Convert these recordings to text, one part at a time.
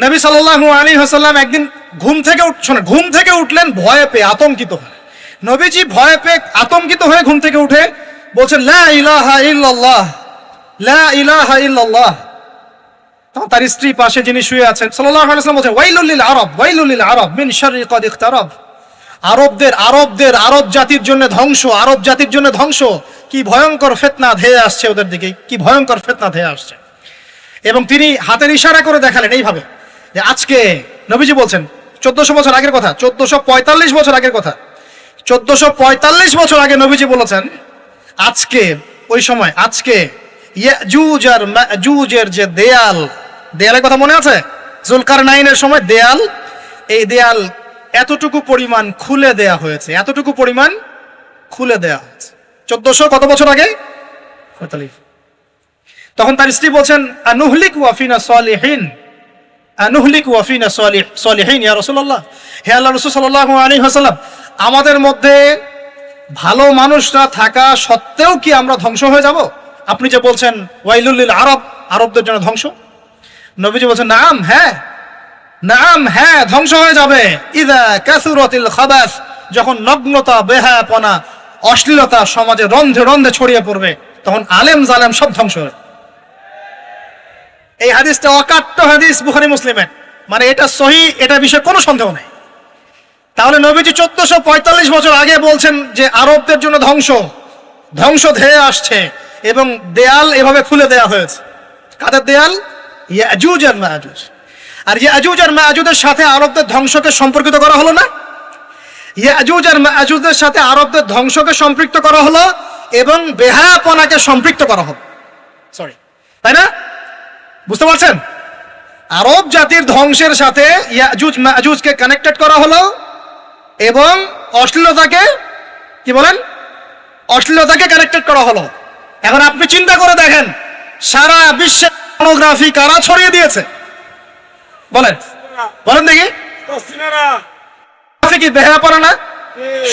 নবী সাল্লাল্লাহু আলাইহি ওয়াসাল্লাম একদিন ঘুম থেকে উঠলেন ভয়ে পেয়ে, আতঙ্কিত হয়ে। নবীজি ভয়ে পেয়ে আতঙ্কিত হয়ে ঘুম থেকে উঠে বলছেন, লা ইলাহা ইল্লাল্লাহ, লা ইলাহা ইল্লাল্লাহ। তখন তার স্ত্রী পাশে যিনি শুয়ে আছেন সাল্লাল্লাহু আলাইহি ওয়াসাল্লাম বলছেন, ওয়াইলুল লিল আরব, ওয়াইলুল লিল আরব মিন শাররি কদ ইখতারাব। আরব জাতির জন্য ধ্বংস, আরব জাতির জন্য ধ্বংস। কি ভয়ঙ্কর ফিতনা ধেয়ে আসছে ওদের দিকে, কি ভয়ঙ্কর ফিতনা ধেয়ে আসছে। এবং তিনি হাতের ইশারা করে দেখালেন এইভাবে যে আজকে, নবীজি বলছেন 1400 বছর আগের কথা, 1445 বছর আগের কথা, 1445 বছর আগে নবীজি বলেছেন আজকে, ওই সময় আজকে ইয়াজুজ আর মাজুজের যে দেয়ালের কথা মনে আছে? জুলকারনাইনের সময় দেয়াল, এই দেয়াল এতটুকু পরিমাণ খুলে দেয়া হয়েছে, এতটুকু পরিমাণ খুলে দেয়া হয়েছে 1400 কত বছর আগে? 45। তখন তার স্ত্রী বলছেন, আনুহলিক ওয়াফিনা সালিহিন, আনুহলিক ওয়াফিনা সালিহিন ইয়া রাসূলুল্লাহ। হে আল্লাহর রাসূল সাল্লাল্লাহু আলাইহি ওয়াসাল্লাম, আমাদের মধ্যে ভালো মানুষরা থাকা সত্ত্বেও কি আমরা ধ্বংস হয়ে যাব? আপনি যে বলছেন ওয়াইলুল লিল আরব, আরবদের জন্য ধ্বংস। নবীজি বলছেন, নাম হ্যাঁ, নাম হ্যাঁ, ধ্বংস হয়ে যাবে। ইযা কাসুরাতিল খাবাস, যখন নগ্নতা, বেহায়াপনা, অশ্লীলতা সমাজে রন্ধে রন্ধে ছড়িয়ে পড়বে, তখন আলেম জালেম সব ধ্বংস হবে। এই হাদিসটা অকাট্য হাদিস বুখারী মুসলিমের, মানে এটা সহিহ, এটা বিষয়ে কোনো সন্দেহ নেই। তাহলে নবীজি 1445 বছর আগে বলছেন যে আরবদের জন্য ধ্বংস ধেয়ে আসছে, এবং দেয়াল এভাবে খুলে দেয়া হয়েছে। কাদের দেয়াল? ইয়াজুজ আর মাজুজ। আর ইয়াজুজ আর মাজুজের সাথে আরবদের ধ্বংসকে সম্পর্কিত করা হলো না? ইয়াজুজ আর মাজুজের সাথে আরবদের ধ্বংসকে সম্পৃক্ত করা হলো এবং বেহায়াপনাকে সম্পৃক্ত করা হলো, সরি, তাই না? বুঝতে পারছেন? আরব জাতির ধ্বংসের সাথে ইয়াজুজ মাজুজকে কানেক্টেড করা হলো এবং অশ্লীলতাকে, কি বলেন, অশ্লীলতাকে কানেক্টেড করা হলো। এখন আপনি চিন্তা করে দেখেন, সারা বিশ্বে পর্নোগ্রাফি কারা ছড়িয়ে দিয়েছে? বলেন বলেন দেখি। কি বেহায়াপনা না?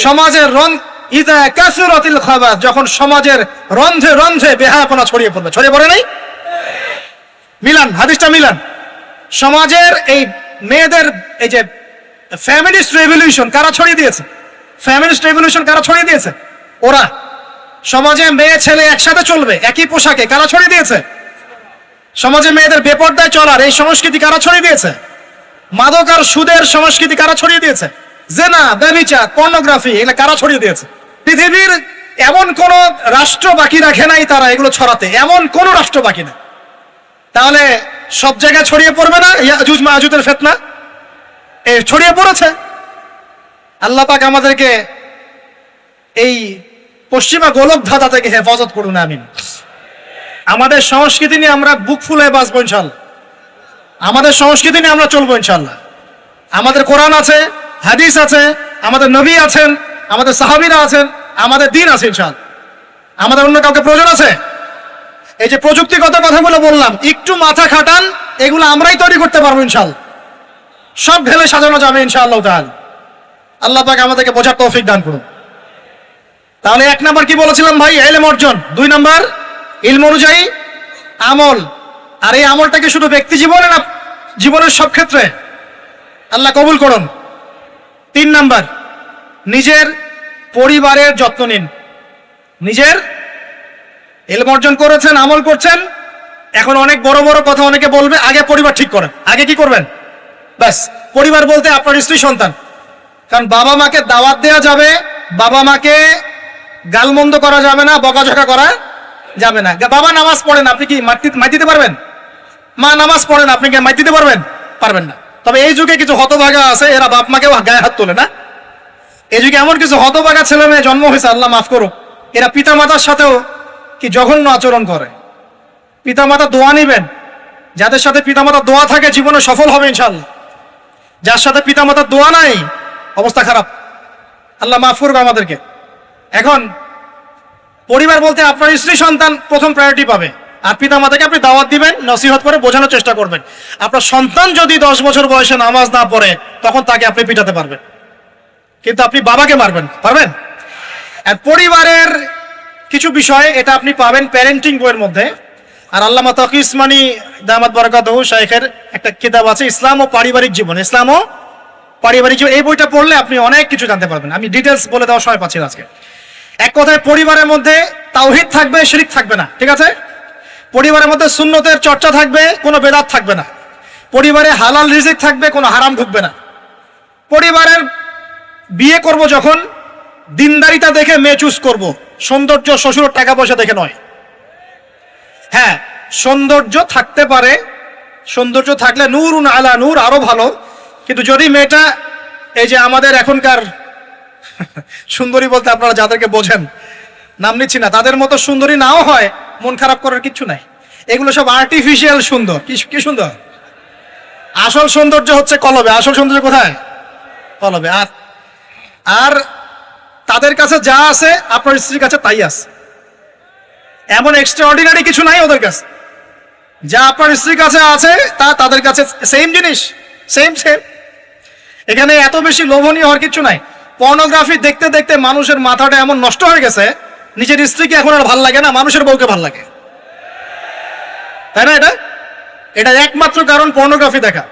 সমাজের ইযা কাসুরাতিল খাবাস, যখন সমাজের রন্ধে রন্ধে বেহায়াপনা ছড়িয়ে পড়বে, ছড়িয়ে পড়ে নাই? মিলান, হাদিসটা মিলান। সমাজের এই মেয়েদের এই যে ফ্যামিলিস্ট রেভলিউশন কারা ছড়িয়ে দিয়েছে? ফ্যামিলিস্ট রেভলিউশন কারা ছড়িয়ে দিয়েছে? ওরা। সমাজে মেয়ে ছেলে একসাথে চলবে একই পোশাকে, কারা ছড়িয়ে দিয়েছে? সমাজে মেয়েদের বেপর্দায় চলার এই সংস্কৃতি কারা ছড়িয়ে দিয়েছে? মাদক আর সুদের সংস্কৃতি কারা ছড়িয়ে দিয়েছে? জেনা, ব্যভিচার, পর্নোগ্রাফি, এগুলো কারা ছড়িয়ে দিয়েছে? পৃথিবীর এমন কোন রাষ্ট্র বাকি রাখে নাই তারা এগুলো ছড়াতে, এমন কোন রাষ্ট্র বাকি নেই। তাহলে সব জায়গায় ছড়িয়ে পড়বে না ইয়াজুজ মাজুজের ফিতনা? ছড়িয়ে পড়েছে। আল্লাহ পাক আমাদেরকে এই পশ্চিমা গোলক ধাঁধা থেকে হেফাজত করুন, আমিন। আমাদের সংস্কৃতি নিয়ে আমরা বুক ফুলে বাঁচবো ইনশাআল্লাহ, আমাদের সংস্কৃতি নিয়ে আমরা চলবো ইনশাআল্লাহ। আমাদের কোরআন আছে, হাদিস আছে, আমাদের নবী আছেন, আমাদের সাহাবীরা আছেন, আমাদের দ্বীন আছে ইনশাআল্লাহ। আমাদের অন্য কাউকে প্রয়োজন আছে? এই যে প্রযুক্তিগত কথাগুলো বললাম, একটু মাথা খাটান, এগুলো আমরাই তৈরি করতে পারবো ইনশাআল্লাহ। সব ঢেলে সাজানো যাবে ইনশাআল্লাহ তাআলা। আল্লাহ পাক আমাদেরকে বোঝার তৌফিক দান করুন। তাহলে 1 নাম্বার কি বলেছিলাম ভাই? ইলম অর্জন। 2 নাম্বার ইলম অনুযায়ী আমল। আর এই আমলটা কি শুধু ব্যক্তি জীবনে না জীবনের সব ক্ষেত্রে? আল্লাহ কবুল করুন। 3 নাম্বার নিজের পরিবারের যত্ন নিন। নিজের ইলম অর্জন করেছেন, আমল করছেন, এখন অনেক বড় বড় কথা অনেকে বলবে, আগে পরিবার ঠিক করেন। আগে কি করবেন? ব্যাস, পরিবার বলতে আপনার স্ত্রী সন্তান। কারণ বাবা মাকে দাওয়াত দেওয়া যাবে, বাবা মাকে গালমন্দ করা যাবে না, বকাঝকা করা যাবে না। বাবা নামাজ পড়েন, আপনি কি মাইর দিতে পারবেন? মা নামাজ পড়েন, আপনি কি মাইর দিতে পারবেন? পারবেন না। তবে এই যুগে কিছু হতভাগা আছে, এরা বাপ মাকেও গায়ে হাত তোলে না। এই যুগে এমন কিছু হতভাগা ছেলে মেয়ে জন্ম হয়েছে, আল্লাহ মাফ করুক, এরা পিতা মাতার সাথেও কি জঘন্য আচরণ করে। পিতা মাতা দোয়া নিবেন, যাদের সাথে পিতা মাতার দোয়া থাকে জীবনে সফল হবে ইনশাআল্লাহ। যার সাথে পিতা মাতার দোয়া নাই, অবস্থা খারাপ। আল্লাহ মাফ করবে আমাদেরকে। এখন পরিবার বলতে আপনার স্ত্রী সন্তান প্রথম প্রায়োরিটি পাবে, আর পিতা মাতাকে আপনি দাওয়াত দিবেন, নসিহত করে বোঝানোর চেষ্টা করবেন। আপনার সন্তান যদি 10 বছর বয়সে নামাজ না পড়ে, তখন তাকে আপনি পিটাতে পারবেন, কিন্তু আপনি বাবাকে মারবেন পারবেন? আর পরিবারের কিছু বিষয়, এটা আপনি পাবেন প্যারেন্টিং বইয়ের মধ্যে। আর আল্লামা তাকি উসমানী দামাত বারাকাতুহু শাইখের একটা কিতাব আছে ইসলাম ও পারিবারিক জীবন, ইসলাম ও পারিবারিক জীবন। এই বইটা পড়লে আপনি অনেক কিছু জানতে পারবেন। আমি ডিটেলস বলে দেওয়ার সময় পাচ্ছি না আজকে। এক কথায় পরিবারের মধ্যে তাওহীদ থাকবে, শিরক থাকবে না, ঠিক আছে? পরিবারের মধ্যে সুন্নতের চর্চা থাকবে, কোনো বেদাত থাকবে না। পরিবারে হালাল রিজিক থাকবে, কোনো হারাম ঢুকবে না। পরিবারের বিয়ে করব যখন দিনদারিতা দেখে মেয়ে চুজ করব, সৌন্দর্য শ্বশুর টাকা পয়সা দেখে নয়। হ্যাঁ, সৌন্দর্য থাকতে পারে, সৌন্দর্য থাকলে নূরুন আলা নূর, আরো ভালো। কিন্তু যদি মেয়েটা এই যে আমাদের এখনকার সুন্দরী বলতে আপনারা যাদেরকে বোঝেন, নাম নিচ্ছি না, তাদের মতো সুন্দরী নাও হয়, মন খারাপ করার কিচ্ছু নাই। এগুলো সব আর্টিফিশিয়াল সুন্দর। কি সুন্দর? আসল সৌন্দর্য হচ্ছে কলবে। আসল সৌন্দর্য কোথায়? কলবে। আর তাদের কাছে যা আছে আপনার স্ত্রীর কাছে তাই আছে। এমন এক্সট্রা অর্ডিনারি কিছু নাই ওদের কাছে। যা আপনার স্ত্রীর কাছে আছে তা তাদের কাছে সেম জিনিস, সেম। এখানে এত বেশি লোভনীয় হওয়ার কিছু নাই। পর্নোগ্রাফি দেখতে দেখতে মানুষের মাথাটা এমন নষ্ট হয়ে গেছে, নিজের স্ত্রীকে এখন আর ভাল লাগে না, মানুষের বউকে ভাল লাগে, তাই না? এটা একমাত্র কারণ পর্নোগ্রাফি দেখা।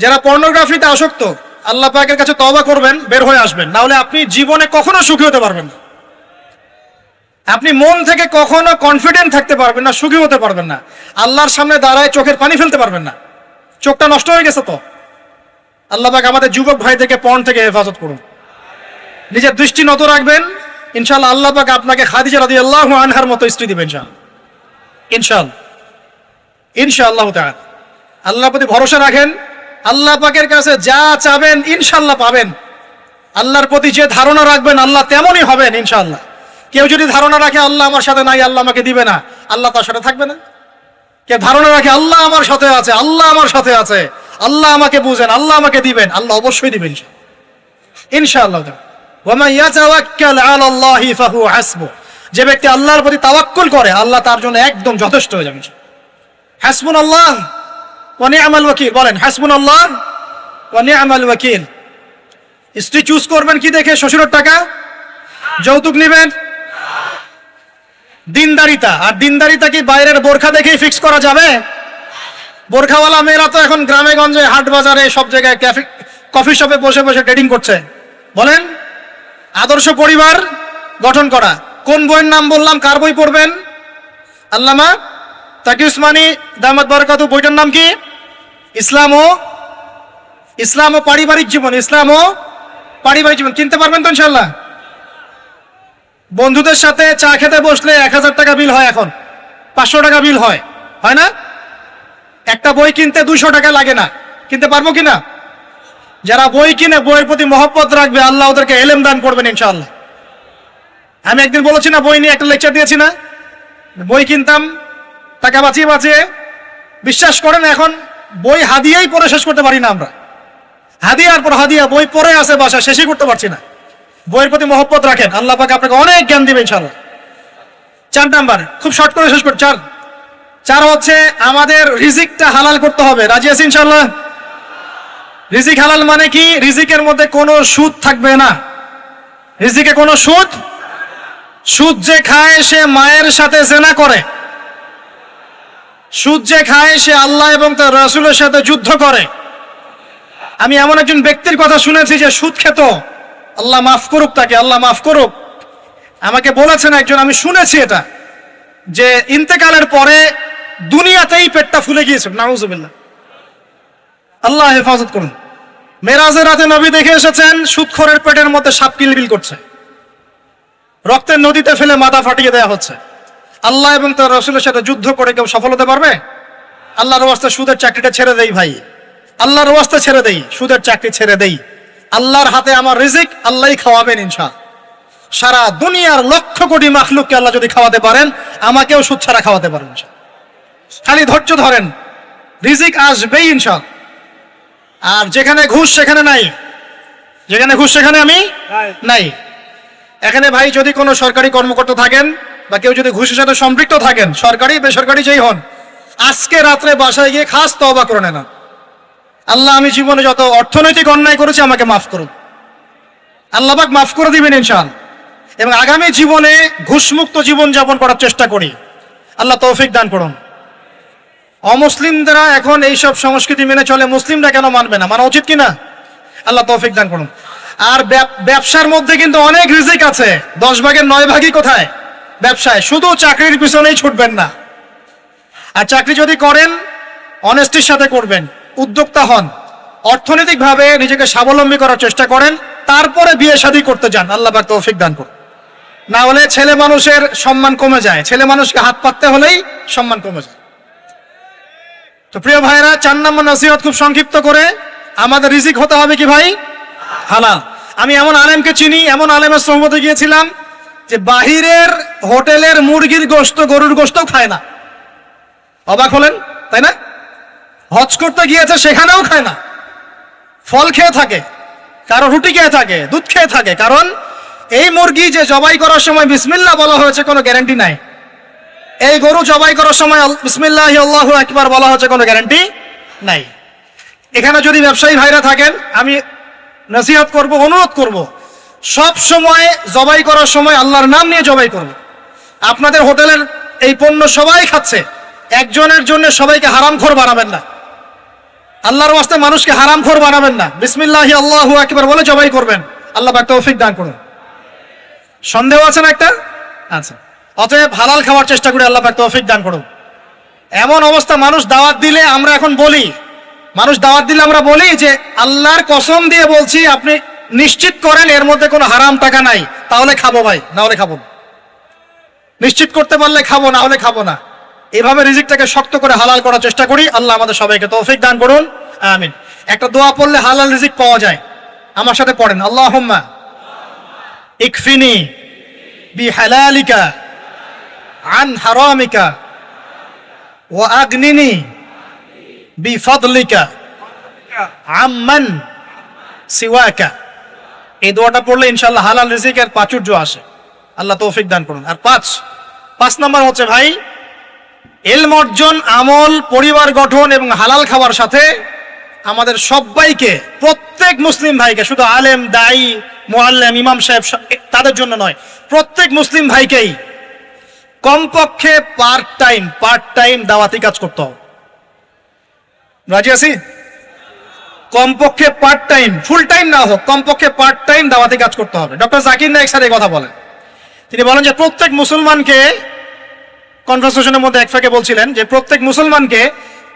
যারা পর্নোগ্রাফিতে আসক্ত, আল্লাহ পাকের কাছে তওবা করবেন, বের হয়ে আসবেন, না হলে আপনি জীবনে কখনো সুখী হতে পারবেন না। আপনি মন থেকে কখনো কনফিডেন্ট থাকতে পারবেন না, সুখী হতে পারবেন না। আল্লাহর সামনে দাঁড়ায় চোখের পানি ফেলতে পারবেন না। চোখটা নষ্ট হয়ে গেছে তো। আল্লাহ পাক আমাদের যুবক ভাইদেরকে পর্ন থেকে হেফাজত করুন। নিজের দৃষ্টি নত রাখবেন, ইনশাআল্লাহ আল্লাহ পাক আপনাকে খাদিজা রাদিয়াল্লাহু আনহার মতো স্ত্রী দিবেন ইনশাআল্লাহ তাআলা। আল্লাহর প্রতি ভরসা রাখেন, আল্লাহ পাকের কাছে যা চাবেন ইনশাআল্লাহ পাবেন। আল্লাহর প্রতি যে ধারণা রাখবেন আল্লাহ তেমনই হবেন ইনশাআল্লাহ। কেউ যদি ধারণা রাখে আল্লাহ আমার সাথে নাই, আল্লাহ আমাকে দিবে না, আল্লাহ তার সাথে থাকবে না। কেউ ধারণা রাখে আল্লাহ আমার সাথে আছে, আল্লাহ আমার সাথে আছে, আল্লাহ আমাকে বুঝেন, আল্লাহ আমাকে দিবেন, আল্লাহ অবশ্যই দিবেন ইনশাআল্লাহ। ওয়া ইয়াতাওয়াক্কাল আলাল্লাহি ফাহুয়া হাসবুহ। যে ব্যক্তি আল্লাহর প্রতি তাওয়াক্কুল করে আল্লাহ তার জন্য একদম যথেষ্ট হয়ে যাবে। হাসবুনাল্লাহ ওয়া নি'মাল ওয়াকিল। বলেন হাসবুনাল্লাহ ওয়া নি'মাল ওয়াকিল। স্ত্রী চুজ করবেন কি দেখে? শ্বশুরের টাকা, যৌতুক নেবেন, দিনদারিতা। আর দিনদারিতা কি বাইরের বোরখা দেখেই ফিক্স করা যাবে? বোরখাওয়ালা মেয়েরা তো এখন গ্রামে গঞ্জে, হাট বাজারে, সব জায়গায় কফি শপে বসে বসে ট্রেডিং করছে। বলেন আদর্শ পরিবার গঠন করা। কোন বইয়ের নাম বললাম? কার বই পড়বেন? আল্লামা তাকি উসমানী দামাত বারাকাতুহু। বইটার নাম কি? ইসলাম ও পারিবারিক জীবন। ইসলাম ও পারিবারিক জীবন। কিনতে পারবেন তো ইনশাআল্লাহ? বন্ধুদের সাথে চা খেতে বসলে 1000 টাকা বিল হয়, এখন 500 টাকা বিল হয় না? একটা বই কিনতে 200 টাকা লাগে না। কিনতে পারবো কিনা? যারা বই কিনে বইয়ের প্রতি মহব্বত রাখবে আল্লাহ ওদেরকে এলেম দান করবেন ইনশাআল্লাহ। আমি একদিন বলেছি না, বই নিয়ে একটা লেকচার দিয়েছি না, বই কিনতাম টাকা বাঁচিয়ে। বিশ্বাস করেন এখন বই হাদিয়াই পড়ে শেষ করতে পারি না আমরা। হাদিয়ার পর হাদিয়া বই পড়ে আছে বাসা, শেষই করতে পারছি না। বইয়ের প্রতি মহব্বত রাখেন, আল্লাহ পাক আপনাকে অনেক জ্ঞান দিবেন ইনশাআল্লাহ। 4 নাম্বার, খুব শর্ট করে শেষ করি। 4 হচ্ছে আমাদের রিজিকটা হালাল করতে হবে। রাজি আছি ইনশাআল্লাহ? রিজিক হালাল মানে কি? রিজিকের মধ্যে কোনো সুদ থাকবে না। রিজিকে কোনো সুদ যে খায় সে মায়ের সাথে জিনা করে। সুদ যে খায় সে আল্লাহ এবং তার রাসূলের সাথে যুদ্ধ করে। আমি এমন একজন ব্যক্তির কথা শুনেছি যে সুদ খেত, আল্লাহ মাফ করুক তাকে, আল্লাহ মাফ করুক। আমাকে বলেছেন একজন, আমি শুনেছি এটা, যে ইন্তেকালের পরে দুনিয়াতেই পেটটা ফুলে গিয়েছিল। নাউজুবিল্লাহ, আল্লাহ হেফাজত করুন। মেরাজের রাতে নবী দেখে এসেছেন সুদখোরের পেটের মধ্যে সাপ কিলবিল করছে, রক্তের নদীতে ফেলে মাথা ফাটিয়ে দেওয়া হচ্ছে। আল্লাহ এবং তার রাসূলের সাথে যুদ্ধ করে কেউ সফল হতে পারবে? আল্লাহর ওয়াস্তে সুদের চাকরিটা ছেড়ে দেই ভাই, আল্লাহর ওয়াস্তে ছেড়ে দেই, সুদের চাকরি ছেড়ে দেই। আল্লাহর হাতে আমার রিজিক, আল্লাহই খাওয়াবেন ইনশাআল্লাহ। সারা দুনিয়ার লক্ষ কোটি মাখলুককে আল্লাহ যদি খাওয়াতে পারেন, আমাকেও সুদ ছাড়া খাওয়াতে পারেন ইনশাআল্লাহ। খালি ধৈর্য ধরেন, রিজিক আসবেই ইনশাআল্লাহ। আর যেখানে ঘুষ সেখানে নাই, যেখানে ঘুষ সেখানে আমি নাই। এখানে ভাই যদি কোনো সরকারি কর্মকর্তা থাকেন বা কেউ যদি ঘুষের সাথে সম্পৃক্ত থাকেন, সরকারি বেসরকারি যেই হন, আজকে রাত্রে বাসায় গিয়ে খাস তওবা করে নেন। আল্লাহ আমি জীবনে যত অর্থনৈতিক অন্যায় করেছি আমাকে মাফ করুন, আল্লাহ পাক মাফ করে দিবেন ইনশাআল্লাহ। এবং আগামী জীবনে ঘুষমুক্ত জীবন যাপন করার চেষ্টা করি, আল্লাহ তৌফিক দান করুন। অমুসলিমরা এখন এইসব সংস্কৃতি মেনে চলে, মুসলিমরা কেন মানবে না? মানা উচিত কিনা? আল্লাহ তৌফিক দান করুন। আর ব্যবসার মধ্যে কিন্তু অনেক রিজিক আছে, 10 ভাগের 9 ভাগই কোথায়? ব্যবসায়। শুধু চাকরির পিছনেই ছুটবেন না। আর চাকরি যদি করেন অনেস্টির সাথে করবেন, উদ্যোক্তা হন, অর্থনৈতিকভাবে নিজেকে স্বাবলম্বী করার চেষ্টা করেন, তারপরে বিয়ে শাদী করতে যান। আল্লাহ পাক তৌফিক দান করুন। না হলে ছেলে মানুষের সম্মান কমে যায়, ছেলে মানুষকে হাত পাততে হলেই সম্মান কমে যায়। তো প্রিয় ভাইরা, 4 নম্বর নসিহত খুব সংক্ষিপ্ত করে, আমাদের রিজিক হতে হবে কি ভাই? হালাল। আমি এমন আলেমকে চিনি, এমন আলেমের সোহবতে গিয়েছিলাম যে বাহিরের হোটেলের মুরগির গোশত, গরুর গোশতও খায় না। অবাক হলেন তাই না? হজ করতে গিয়েছে, সেখানেও খায় না, ফল খেয়ে থাকে, কারো রুটি খেয়ে থাকে, দুধ খেয়ে থাকে। কারণ এই মুরগি যে জবাই করার সময় বিসমিল্লাহ বলা হয়েছে কোনো গ্যারান্টি নাই। এই গরু জবাই করার সময় বিসমিল্লাহি আল্লাহু আকবার বলা হচ্ছে কোনো গ্যারান্টি নাই। এখানে যদি ব্যবসায়ী ভাইরা থাকেন, আমি নসিহত করব, অনুরোধ করব, সব সময় জবাই করার সময় আল্লাহর নাম নিয়ে জবাই করব। আপনাদের হোটেলের এই পণ্য সবাই খাচ্ছে, একজনের জন্য সবাইকে হারামখোর বানাবেন না। আল্লাহর ওয়াস্তে মানুষকে হারামখোর বানাবেন না। বিসমিল্লাহি আল্লাহু আকবার বলে জবাই করবেন। আল্লাহ পাক তৌফিক দান করুন। সন্দেহ আছে না একটা? আচ্ছা। অতএব হালাল খাওয়ার চেষ্টা করি, আল্লাহ পাক তৌফিক দান করুন। এমন অবস্থা, মানুষ দাওয়াত দিলে আমরা এখন বলি, আমরা বলি যে আল্লাহর কসম দিয়ে বলছি, আপনি নিশ্চিত করেন এর মধ্যে কোনো হারাম টাকা নাই, তাহলে খাবো ভাই, না হলে খাবো না। নিশ্চিত করতে পারলে খাবো, না হলে খাবো না। এভাবে রিজিকটাকে শক্ত করে হালাল করার চেষ্টা করি। আল্লাহ আমাদের সবাইকে তৌফিক দান করুন, আমিন। একটা দোয়া পড়লে হালাল রিজিক পাওয়া যায়, আমার সাথে পড়েন। আল্লাহুম্মা ইকফিনি বিহালালিকা আন হারামিকা ওয়া আগনিনি বিফাদলিকা আম্মান সিওয়াকা। এই দোয়াটা পড়লে ইনশাআল্লাহ হালাল রিজিকের প্রাচুর্য আসে। আল্লাহ তৌফিক দান করুন। আর 5 নম্বর হচ্ছে ভাই, ইলম অর্জন, আমল, পরিবার গঠন এবং হালাল খাওয়ার সাথে আমাদের সবাইকে, প্রত্যেক মুসলিম ভাইকে, শুধু আলেম, দায়ী, মুআল্লিম, ইমাম সাহেব তাদের জন্য নয়, প্রত্যেক মুসলিম ভাইকেই কমপক্ষে পার্ট টাইম দাওয়াতি কাজ করতে হবে। রাজি আছি? কমপক্ষে পার্ট টাইম, ফুল টাইম না হোক, কমপক্ষে পার্ট টাইম দাওয়াতি কাজ করতে হবে। ডক্টর জাকির নায়েক স্যার এই কথা বলেন। তিনি বলেন যে প্রত্যেক মুসলমানকে, কনভারসেশনের মধ্যে এক ফাঁকে বলছিলেন যে প্রত্যেক মুসলমানকে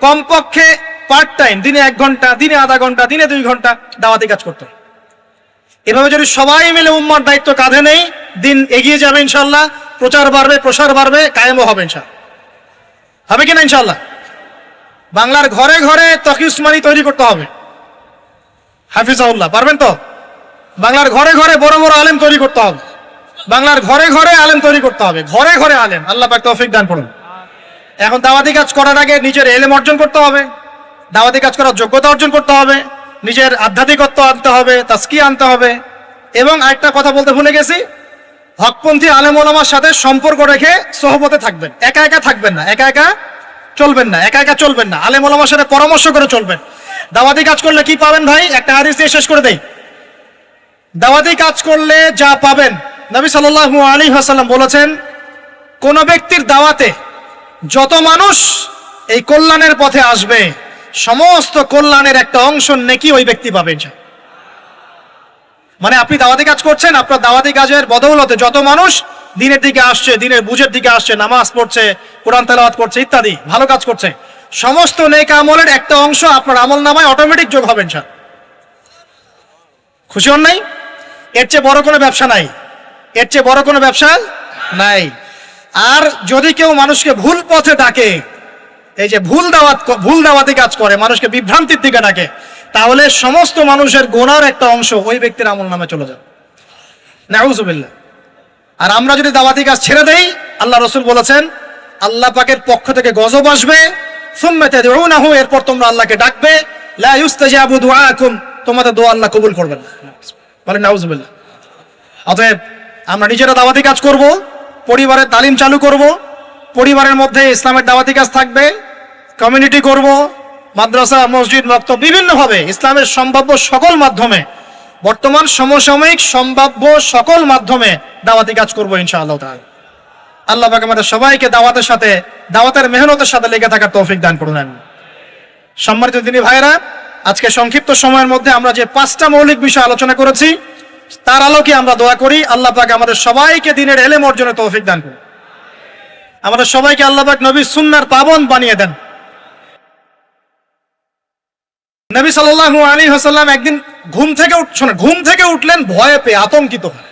কমপক্ষে পার্ট টাইম, দিনে 1 ঘন্টা, দিনে আধা ঘন্টা, দিনে 2 ঘন্টা দাওয়াতি কাজ করতে হবে। এভাবে যদি সবাই মিলে উম্মার দায়িত্ব কাঁধে নেই, দিন এগিয়ে যাবে ইনশাআল্লাহ, প্রচার বাড়বে, প্রসার বাড়বে, কায়েমও হবে ইনশাআল্লাহ। হবে কিনা ইনশাআল্লাহ? বাংলার ঘরে ঘরে তকি উসমানী তৈরি করতে হবে, হাফিজাহুল্লাহ। পারবেন তো? বাংলার ঘরে ঘরে বড় বড় আলেম তৈরি করতে হবে, বাংলার ঘরে ঘরে আলেম তৈরি করতে হবে, ঘরে ঘরে আলেম। আল্লাহ পাক তৌফিক দান করুন। এখন দাওয়াতি কাজ করার আগে নিজের ইলম অর্জন করতে হবে, দাওয়াতি কাজ করার যোগ্যতা অর্জন করতে হবে, নিজের আধ্যাত্মিকত্ব আনতে হবে, তাজকিয়া আনতে হবে। এবং আরেকটা কথা বলতে ভুলে গেছি, হকপন্থী আলেম ওলামার সাথে সম্পর্ক রেখে সোহবতে থাকবেন। একা একা থাকবেন না, একা একা চলবেন না, আলেম ওলামার সাথে পরামর্শ করে চলবেন। দাওয়াতি কাজ করলে কি পাবেন ভাই? একটা হাদিস দিয়ে শেষ করে দেই। দাওয়াতি কাজ করলে যা পাবেন, নবী সাল্লাল্লাহু আলাইহি ওয়াসাল্লাম বলেছেন, কোন ব্যক্তির দাওয়াতে যত মানুষ এই কল্যাণের পথে আসবে, সমস্ত কল্যাণের একটা অংশ নেকি ওই ব্যক্তি পাবেন। মানে আপনি দাওয়াতি কাজ করছেন, আপনার দাওয়াতি কাজের বদৌলতে যত মানুষ দিনের দিকে আসছে, দিনের বুঝের দিকে আসছে, নামাজ পড়ছে, কোরআন তেলাওয়াত করছে, ইত্যাদি ভালো কাজ করছে, সমস্ত নেক আমলের একটা অংশ আপনার আমল নামায় অটোমেটিক যোগ হবে ইনশাআল্লাহ। খুশি হন নাই? এর চেয়ে বড় কোনো ব্যবসা নাই, আর যদি কেউ মানুষকে ভুল পথে ডাকে, এই যে ভুল দাওয়াতি কাজ করে, মানুষকে বিভ্রান্তির দিকে ডাকে, তাহলে সমস্ত মানুষের গুনার একটা অংশ ওই ব্যক্তির আমল নামে চলে যাবে। নাউযুবিল্লাহ। আর আমরা যদি দাওয়াতি কাজ ছেড়ে দেই, আল্লাহ রাসূল বলেছেন আল্লাহ পাকের পক্ষ থেকে গজব আসবে, সুম্মা তাদউনাহু, এরপর তোমরা আল্লাহকে ডাকবে, লা ইউস্তাজাবু দুআকুম, তোমাদের দোয়া আল্লাহ কবুল করবেন না। বলেন নাউযুবিল্লাহ। অতএব আমরা নিজেরা দাওয়াতি কাজ করব, পরিবারের তালিম চালু করব, পরিবারের মধ্যে ইসলামের দাওয়াতি কাজ থাকবে, কমিউনিটি করব, মাদ্রাসা, মসজিদ, মক্তব, বিভিন্নভাবে ইসলামের সম্ভাব্য সকল মাধ্যমে, বর্তমান সমসাময়িক সম্ভাব্য সকল মাধ্যমে দাওয়াতি কাজ করব ইনশাআল্লাহ তাআলা। আল্লাহ পাক আমাদের সবাইকে দাওয়াতের মেহনতের সাথে লেগে থাকার তৌফিক দান করুন। আমিন। সম্মানিত দিনী ভাইরা, আজকে সংক্ষিপ্ত সময়ের মধ্যে আমরা যে 5টা মৌলিক বিষয় আলোচনা করেছি তার আলোকে আমরা দোয়া করি আল্লাহ পাক আমাদের সবাইকে দ্বীনের ইলম অর্জনের তৌফিক দান করুন। আমাদের সবাইকে আল্লাহ পাক নবীর সুন্নাহর পাবন বানিয়ে দেন। নবী সাল্লাল্লাহু আলাইহি ওয়াসাল্লাম একদিন ঘুম থেকে উঠলেন ভয়ে পেয়ে, আতঙ্কিত হয়ে।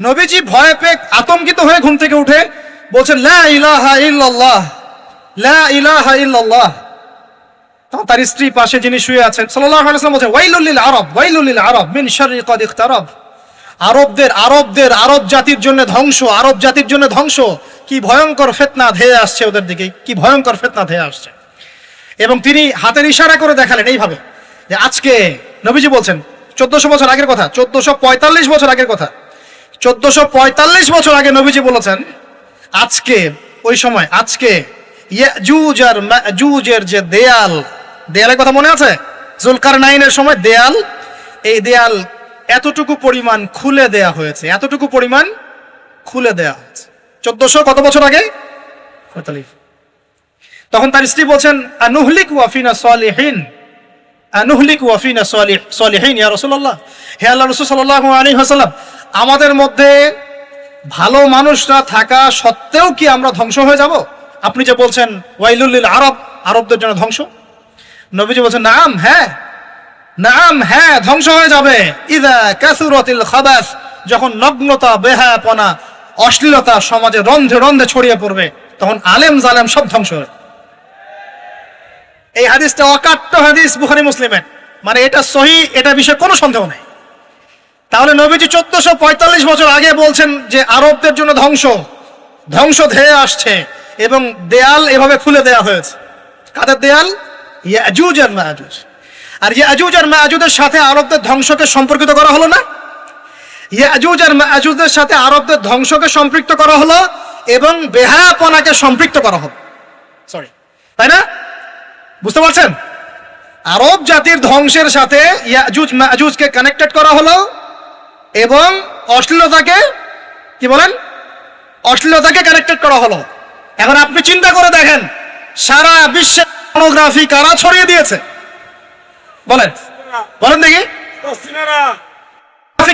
নবীজি ভয়ে পেয়ে আতঙ্কিত হয়ে ঘুম থেকে উঠে বলছেন, লা ইলাহা ইল্লাল্লাহ, লা ইলাহা ইল্লাল্লাহ। তখন তার স্ত্রী পাশে যিনি শুয়ে আছেন সাল্লাল্লাহু আলাইহি ওয়াসাল্লাম বলছেন, ওয়াইলুল লিল আরব, ওয়াইলুল লিল আরব মিন শাররি ক্বাদ ইখতারাব। আরব জাতির জন্য ধ্বংস, আরব জাতির জন্য ধ্বংস। কি ভয়ঙ্কর ফিতনা ধেয়ে আসছে ওদের দিকে, কি ভয়ঙ্কর ফিতনা ধেয়ে আসছে। এবং তিনি হাতের ইশারা করে দেখালেন এইভাবে যে আজকে, নবীজি বলছেন 1400 বছর আগের কথা, 1445 বছর আগের কথা, 1445 বছর আগে নবীজি বলেছেন আজকে, ওই সময় আজকে ইয়াজুজ আর মাজুজের যে দেয়ালের কথা মনে আছে? জুলকারনাইনের সময় দেয়াল, এই দেয়াল এতটুকু পরিমাণ খুলে দেয়া হয়েছে, এতটুকু পরিমাণ খুলে দেয়া হয়েছে 1400 কত বছর আগে? 45। তখন তার স্ত্রী বলছেন, আনুহলিক ওয়াফিনা সালিহিন, আনুহলিক ওয়াফিনা সালিহিন ইয়া রাসূলুল্লাহ। হে আল্লাহর রাসূল সাল্লাল্লাহু আলাইহি ওয়াসাল্লাম, আমাদের মধ্যে ভালো মানুষরা থাকা সত্ত্বেও কি আমরা ধ্বংস হয়ে যাব? আপনি যে বলছেন ওয়াইলুল লিল আরব, আরবদের জন্য ধ্বংস। নবীজি বলছেন, নাম, হ্যাঁ, নাম, হ্যাঁ, ধ্বংস হয়ে যাবে। ইযা কাসুরাতিল খাবাস, যখন নগ্নতা, বেহায়াপনা, অশ্লীলতা সমাজে রন্ধে রন্ধে ছড়িয়ে পড়বে, তখন আলেম জালেম সব ধ্বংস হবে। এই হাদিসটা অকাট্য হাদিস বুখারী মুসলিমের, মানে এটা সহিহ, এটা বিষয়ে কোনো সন্দেহ নেই। তাহলে নবীজি 1445 বছর আগে বলছেন যে আরবদের জন্য ধ্বংস ধেয়ে আসছে, এবং দেয়াল এভাবে খুলে দেয়া হয়েছে। কাদের দেয়াল? ইয়াজুজ আর মাজুজ। আর ইয়াজুজ আর মাজুজের সাথে আরবদের ধ্বংসকে সম্পর্কিত করা হলো না? ইয়াজুজ আর মাজুজের সাথে আরবদের ধ্বংসকে সম্পৃক্ত করা হলো এবং বেহায়াপনাকে সম্পৃক্ত করা হলো, সরি, তাই না? বুঝতে পারছেন? আরব জাতির ধ্বংসের সাথে ইয়াজুজ মাজুজকে কানেক্টেড করা হলো এবং অশ্লীলতাকে, কি বলেন, অশ্লীলতাকে কানেক্টেড করা হলো। এখন আপনি চিন্তা করে দেখেন, সারা বিশ্বে পর্নোগ্রাফি কারা ছড়িয়ে দিয়েছে? বলেন দেখি।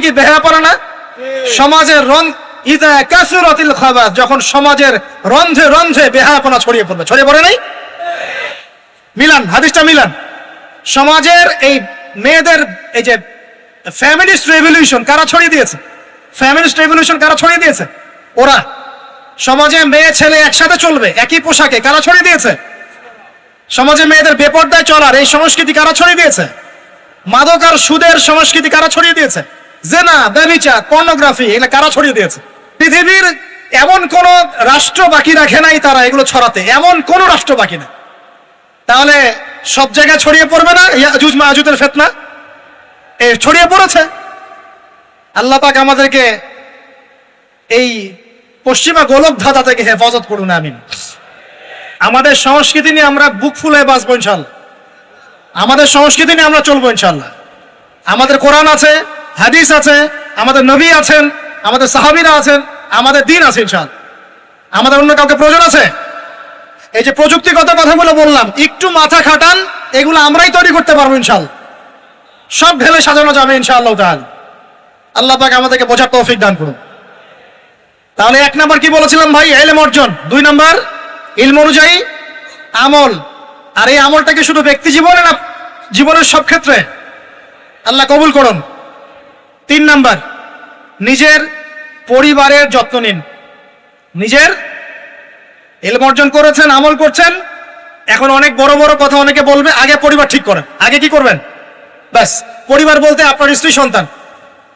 কি বেহায়াপনা না? সমাজের ইযা কাসুরাতিল খাবাস, যখন সমাজের রন্ধে রন্ধে বেহায়াপনা ছড়িয়ে পড়ে নাই? মিলান, হাদিসটা মিলান। সমাজের এই মেয়েদের এই যে ফ্যামিলিস্ট রেভলিউশন কারা ছড়িয়ে দিয়েছে? ফ্যামিলিস্ট রেভলিউশন কারা ছড়িয়ে দিয়েছে? ওরা। সমাজে মেয়ে ছেলে একসাথে চলবে একই পোশাকে কারা ছড়িয়ে দিয়েছে? সমাজে মেয়েদের বেপরদায় চলার এই সংস্কৃতি কারা ছড়িয়ে দিয়েছে? মাদক আর সুদের সংস্কৃতি কারা ছড়িয়ে দিয়েছে? জেনা, ব্যভিচার, পর্নোগ্রাফি, এগুলো কারা ছড়িয়ে দিয়েছে? পৃথিবীর এমন কোন রাষ্ট্র বাকি রাখে নাই তারা এগুলো ছড়াতে, এমন কোন রাষ্ট্র বাকি নেই। তাহলে সব জায়গায় ছড়িয়ে পড়বে না ইয়াজুজ মাজুজের ফিতনা? ছড়িয়ে পড়েছে। আল্লাহ পাক আমাদেরকে এই পশ্চিমা গোলক ধাঁধা থেকে হেফাজত করুন, আমিন। আমাদের সংস্কৃতি নিয়ে আমরা বুক ফুলে বাঁচবো ইনশাল্লাহ, আমাদের সংস্কৃতি নিয়ে আমরা চলবো ইনশাল্লাহ। আমাদের কোরআন আছে, হাদিস আছে, আমাদের নবী আছেন, আমাদের সাহাবীরা আছেন, আমাদের দ্বীন আছে ইনশাল্লাহ। আমাদের অন্য কাউকে প্রয়োজন আছে? এই যে প্রযুক্তিগত কথাগুলো বললাম, একটু মাথা খাটান, এগুলো আমরাই তৈরি করতে পারবো ইনশাল্লাহ। সব ঢেলে সাজানো যাবে ইনশাআল্লাহ তাআলা। আল্লাহ পাক আমাদেরকে বোঝার তৌফিক দান করুন। তাহলে 1 নাম্বার কি বলেছিলাম ভাই? ইলম অর্জন। 2 নাম্বার ইলম অনুযায়ী আমল। আর এই আমলটা কি শুধু ব্যক্তি জীবনে না জীবনের সব ক্ষেত্রে? আল্লাহ কবুল করুন। 3 নাম্বার নিজের পরিবারের যত্ন নিন। নিজের ইলম অর্জন করেছেন, আমল করছেন, এখন অনেক বড় বড় কথা অনেকে বলবে, আগে পরিবার ঠিক করেন। আগে কি করবেন? ব্যাস, পরিবার বলতে আপনার স্ত্রী সন্তান।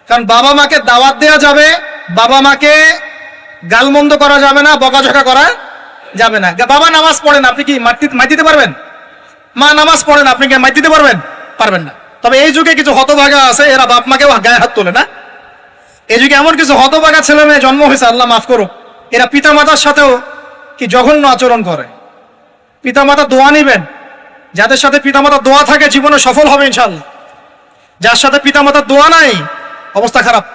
কারণ বাবা মাকে দাওয়াত দেওয়া যাবে, বাবা মাকে গালমন্দ করা যাবে না, বকাঝকা করা যাবে না। বাবা নামাজ পড়েন, আপনি কি মাইর দিতে পারবেন? মা নামাজ পড়েন, আপনি কি মাইর দিতে পারবেন? পারবেন না। তবে এই যুগে কিছু হতভাগা আছে, এরা বাপ মাকেও গায়ে হাত তোলে না। এই যুগে এমন কিছু হতভাগা ছেলে মেয়ে জন্ম হয়েছে, আল্লাহ মাফ করুক, এরা পিতা মাতার সাথেও কি জঘন্য আচরণ করে। পিতা মাতা দোয়া নিবেন, যাদের সাথে পিতা মাতার দোয়া থাকে জীবনে সফল হবে ইনশাআল্লাহ। যার সাথে পিতা মাতার দোয়া নাই, অবস্থা খারাপ।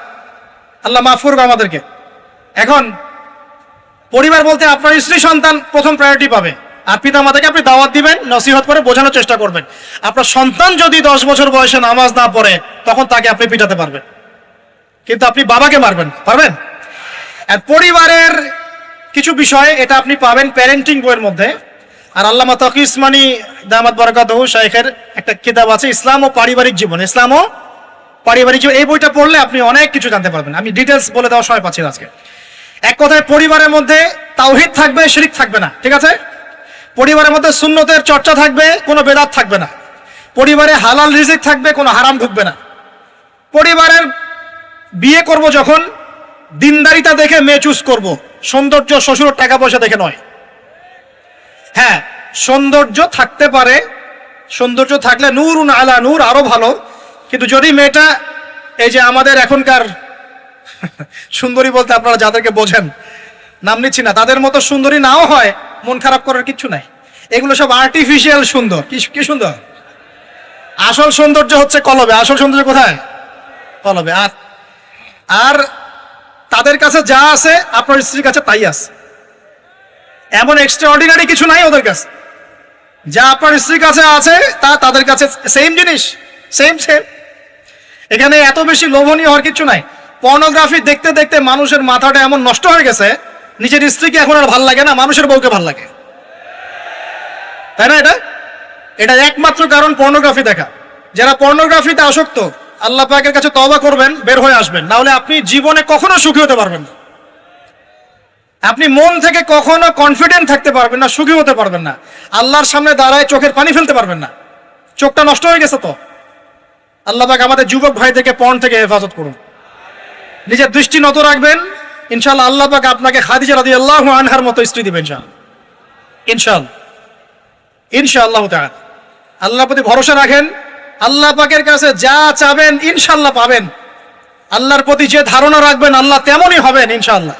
আল্লাহ মাফ করুক আমাদেরকে। এখন পরিবার বলতে আপনার স্ত্রী সন্তান প্রথম প্রায়োরিটি পাবে, আর পিতা মাতাকে আপনি দাওয়াত দিবেন, নসিহত করে বোঝানোর চেষ্টা করবেন। আপনার সন্তান যদি 10 বছর বয়সে নামাজ না পড়ে তখন তাকে আপনি পিটাতে পারবেন, কিন্তু আপনি বাবাকে মারবেন পারবেন? আর পরিবারের কিছু বিষয় এটা আপনি পাবেন প্যারেন্টিং বইয়ের মধ্যে। আর আল্লামা তাকি উসমানী দামাত বারাকাতুহু শাইখের একটা কিতাব আছে ইসলাম ও পারিবারিক জীবন, ইসলাম ও পারিবারিক জীবন। এই বইটা পড়লে আপনি অনেক কিছু জানতে পারবেন। আমি ডিটেলস বলে দেওয়ার সময় পাচ্ছি না আজকে। এক কথায় পরিবারের মধ্যে তাওহীদ থাকবে, শিরক থাকবে না, ঠিক আছে? পরিবারের মধ্যে সুন্নতের চর্চা থাকবে, কোনো বেদাত থাকবে না। পরিবারে হালাল রিজিক থাকবে, কোনো হারাম ঢুকবে না। পরিবারের বিয়ে করব যখন দিনদারিতা দেখে মেয়ে চুজ করব, সৌন্দর্য শ্বশুরের টাকা পয়সা দেখে নয়। হ্যাঁ, সৌন্দর্য থাকতে পারে, সৌন্দর্য থাকলে নূরুন আলা নূর, আরো ভালো। কিন্তু যদি মেয়েটা এই যে আমাদের এখনকার সুন্দরী বলতে আপনারা যাদেরকে বোঝেন, নাম নিচ্ছি না, তাদের মতো সুন্দরী নাও হয়, মন খারাপ করার কিচ্ছু নাই। এগুলো সব আর্টিফিশিয়াল সুন্দর। কি সুন্দর? আসল সৌন্দর্য হচ্ছে কলবে। আসল সৌন্দর্য কোথায়? কলবে। আর তাদের কাছে যা আছে আপনার স্ত্রীর কাছে তাই আছে। এমন এক্সট্রা অর্ডিনারি কিছু নাই ওদের কাছে। যা আপনার স্ত্রীর কাছে আছে তা তাদের কাছে সেম জিনিস, সেম। এখানে এত বেশি লোভনীয় হওয়ার কিছু নাই। পর্নোগ্রাফি দেখতে দেখতে মানুষের মাথাটা এমন নষ্ট হয়ে গেছে, নিজের স্ত্রীকে এখন আর ভাল লাগে না, মানুষের বউকে ভাল লাগে, তাই না? এটা একমাত্র কারণ পর্নোগ্রাফি দেখা। যারা পর্নোগ্রাফিতে আসক্ত, আল্লাহ পাকের কাছে তওবা করবেন, বের হয়ে আসবেন, না হলে আপনি জীবনে কখনো সুখী হতে পারবেন না। আপনি মন থেকে কখনো কনফিডেন্ট থাকতে পারবেন না, সুখী হতে পারবেন না। আল্লাহর সামনে দাঁড়ায় চোখের পানি ফেলতে পারবেন না, চোখটা নষ্ট হয়ে গেছে। তো আল্লাহ পাক আমাদের যুবক ভাইদেরকে পর্ন থেকে হেফাজত করুন, নিজের দৃষ্টি নত রাখবেন। ইনশাআল্লাহ আল্লাহ পাক আপনাকে খাদিজা রাদিয়াল্লাহু আনহার মতো স্ত্রী দিবেন ইনশাআল্লাহ তাআলা। আল্লাহর প্রতি ভরসা রাখেন, আল্লাহ পাকের কাছে যা চাবেন ইনশাআল্লাহ পাবেন। আল্লাহর প্রতি যে ধারণা রাখবেন আল্লাহ তেমনই হবেন ইনশাআল্লাহ।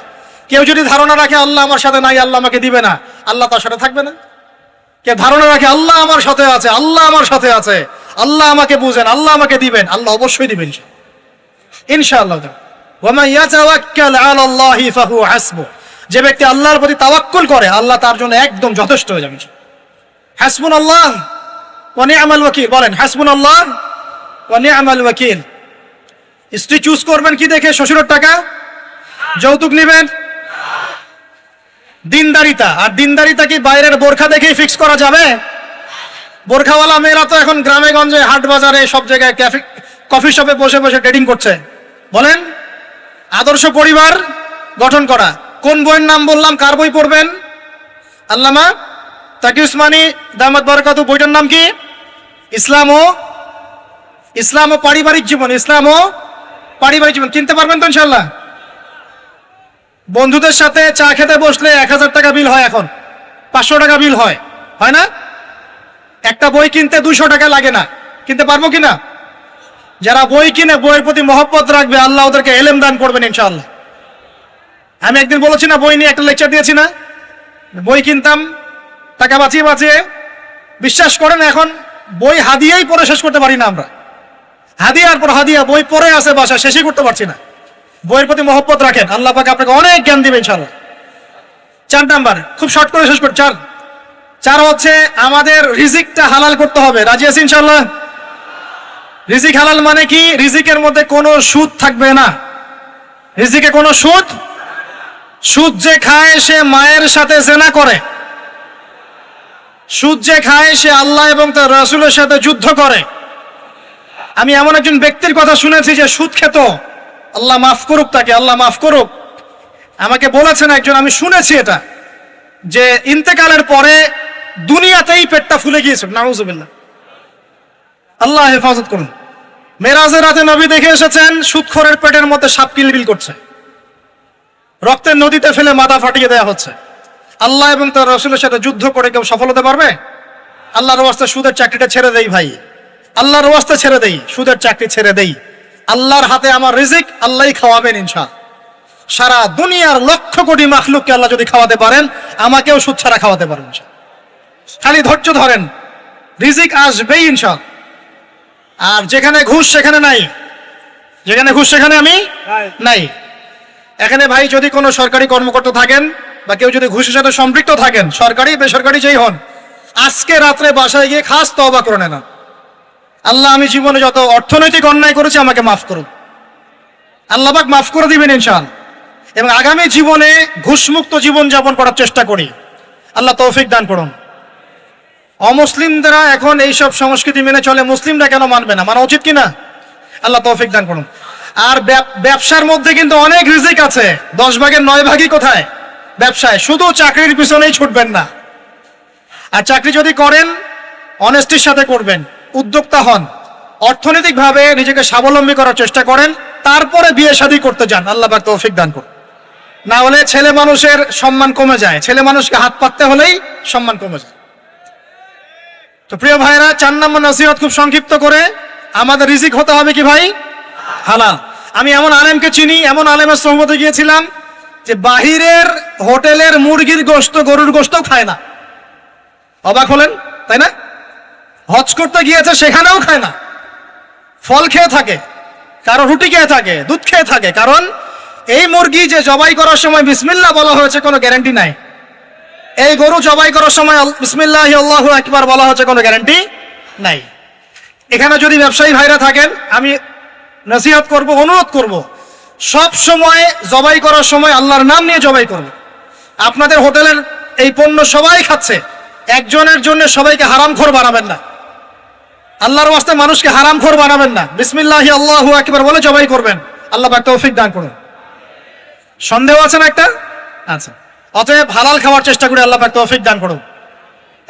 কেউ যদি ধারণা রাখে আল্লাহ আমার সাথে নাই, আল্লাহ আমাকে দিবে না, আল্লাহ তার সাথে থাকবে না। কেউ ধারণা রাখে আল্লাহ আমার সাথে আছে, আল্লাহ আমার সাথে আছে, আল্লাহ আমাকে বুঝেন, আল্লাহ আমাকে দিবেন, আল্লাহ অবশ্যই দিবেন ইনশাআল্লাহ। ওয়া মান ইয়াতাওয়াক্কাল আলাল্লাহি ফাহুয়া হাসবুহ, যে ব্যক্তি আল্লাহর প্রতি তাওয়াক্কুল করে আল্লাহ তার জন্য একদম যথেষ্ট হয়ে যাবে। হাসবুনাল্লাহ ওয়া নি'মাল ওয়াকিল, বলেন হাসবুনাল্লাহ ওয়া নি'মাল ওয়াকিল। স্ত্রী চুজ করবেন কি দেখে? শ্বশুরের টাকা, যৌতুক নেবেন, দিনদারিতা। আর দিনদারিতা কি বাইরের বোরখা দেখেই ফিক্স করা যাবে? বোরখাওয়ালা মেয়েরা তো এখন গ্রামে গঞ্জে, হাট বাজারে, সব জায়গায় কফি শপে বসে বসে ডেটিং করছে। বলেন, আদর্শ পরিবার গঠন করা। কোন বইয়ের নাম বললাম? কার বই পড়বেন? আল্লামা তাকি উসমানী দামাত বারাকাতুহু, বইটার নাম কি? ইসলাম ও পারিবারিক জীবন। ইসলাম ও পারিবারিক জীবন কিনতে পারবেন তো ইনশাআল্লাহ? বন্ধুদের সাথে চা খেতে বসলে 1000 টাকা বিল হয়, এখন 500 টাকা বিল হয় না? একটা বই কিনতে 200 টাকা লাগে না। কিনতে পারবো কিনা? যারা বই কিনে বইয়ের প্রতি মহব্বত রাখবে আল্লাহ ওদেরকে এলেম দান করবেন ইনশাআল্লাহ। আমি একদিন বলেছি না, বই নিয়ে একটা লেকচার দিয়েছি না, বই কিনতাম টাকা বাঁচিয়ে। বিশ্বাস করেন এখন বই হাদিয়াই পড়ে শেষ করতে পারি না আমরা। হাদিয়ার পর হাদিয়া বই পড়ে আছে বাসা, শেষই করতে পারছি না। বইয়ের প্রতি মহব্বত রাখেন, আল্লাহ পাক আপনাকে অনেক জ্ঞান দিবেন ইনশাআল্লাহ। 4 নাম্বার, খুব শর্ট করে শেষ করি। 4 হচ্ছে আমাদের রিজিকটা হালাল করতে হবে। রাজি আছি ইনশাআল্লাহ? রিজিক হালাল মানে কি? রিজিকের মধ্যে কোনো সুদ থাকবে না। রিজিকে কোনো সুদ যে খায় সে মায়ের সাথে জিনা করে, সুদ যে খায় সে আল্লাহ এবং তার রাসূলের সাথে যুদ্ধ করে। আমি এমন একজন ব্যক্তির কথা শুনেছি যে সুদ খেত, আল্লাহ মাফ করুক তাকে, আল্লাহ মাফ করুক। আমাকে বলেছেন একজন, আমি শুনেছি এটা, যে ইন্তেকালের পরে দুনিয়াতেই পেটটা ফুলে গিয়েছে। নাউজুবিল্লাহ, আল্লাহ হেফাজত করুন। মেরাজের রাতে নবী দেখে এসেছেন সুদখোরের পেটের মধ্যে সাপ কিলবিল করছে, রক্তের নদীতে ফেলে মাথা ফাটিয়ে দেওয়া হচ্ছে। আল্লাহ এবং তার রাসূলের সাথে যুদ্ধ করে কেউ সফল হতে পারবে? আল্লাহর ওয়াস্তে সুদের চাকরিটা ছেড়ে দেই ভাই, আল্লাহর ওয়াস্তে ছেড়ে দেই, সুদের চাকরি ছেড়ে দেই। আল্লাহর হাতে আমার রিজিক, আল্লাহই খাওয়াবেন ইনশাআল্লাহ। সারা দুনিয়ার লক্ষ কোটি মাখলুককে আল্লাহ যদি খাওয়াতে পারেন, আমাকেও সুদ ছাড়া খাওয়াতে পারেন ইনশাআল্লাহ। খালি ধৈর্য ধরেন, রিজিক আসবেই ইনশাআল্লাহ। আর যেখানে ঘুষ সেখানে নাই, যেখানে ঘুষ সেখানে আমি নাই। এখানে ভাই যদি কোনো সরকারি কর্মকর্তা থাকেন, বা কেউ যদি ঘুষের সাথে সম্পৃক্ত থাকেন, সরকারি বেসরকারি যেই হন, আজকে রাত্রে বাসায় গিয়ে খাস তওবা করে নেন, আল্লাহ আমি জীবনে যত অর্থনৈতিক অন্যায় করেছি আমাকে মাফ করুন, আল্লাহ পাক মাফ করে দিবেন ইনশাআল্লাহ। এবং আগামী জীবনে ঘুষমুক্ত জীবন যাপন করার চেষ্টা করি, আল্লাহ তৌফিক দান করুন। অমুসলিমরা এখন এইসব সংস্কৃতি মেনে চলে, মুসলিমরা কেন মানবে না? মানা উচিত কিনা? আল্লাহ তৌফিক দান করুন। আর ব্যবসার মধ্যে কিন্তু অনেক রিজিক আছে, 10 ভাগের 9 ভাগই কোথায়? ব্যবসায়। শুধু চাকরির পিছনেই ছুটবেন না। আর চাকরি যদি করেন অনেস্টির সাথে করবেন, উদ্যোক্তা হন, অর্থনৈতিকভাবে নিজেকে স্বাবলম্বী করার চেষ্টা করেন, তারপরে বিয়ে শাদী করতে যান, আল্লাহ পাক তৌফিক দান করুন। না হলে ছেলে মানুষের সম্মান কমে যায়, ছেলে মানুষকে হাত পাততে হলেই সম্মান কমে যায়। তো প্রিয় ভাইরা, 4 নম্বর নসিহত খুব সংক্ষিপ্ত করে, আমাদের রিজিক হতে হবে কি ভাই? হালাল। আমি এমন আলেমকে চিনি, এমন আলেমের সোহবতে গিয়েছিলাম যে বাহিরের হোটেলের মুরগির গোশত, গরুর গোশতও খায় না। অবাক হলেন তাই না? হজ করতে গিয়েছে, সেখানেও খায় না, ফল খেয়ে থাকে, কারো রুটি খেয়ে থাকে, দুধ খেয়ে থাকে। কারণ এই মুরগি যে জবাই করার সময় বিসমিল্লাহ বলা হয়েছে কোনো গ্যারান্টি নাই, এই গরু জবাই করার সময় বিসমিল্লাহি আল্লাহু আকবার বলা হচ্ছে কোনো গ্যারান্টি নাই। এখানে যদি ব্যবসায়ী ভাইরা থাকেন, আমি নসিহত করব, অনুরোধ করব, সব সময় জবাই করার সময় আল্লাহর নাম নিয়ে জবাই করবে। আপনাদের হোটেলের এই পণ্য সবাই খাচ্ছে, একজনের জন্য সবাইকে হারামখোর বানাবেন না, আল্লাহর ওয়াস্তে মানুষকে হারামখোর বানাবেন না। বিসমিল্লাহি আল্লাহু আকবার বলে জবাই করবেন, আল্লাহ পাক তৌফিক দান করুন। সন্দেহ আছে না একটা? আচ্ছা, অতএব হালাল খাওয়ার চেষ্টা করে আল্লাহ পাক তৌফিক দান করুন।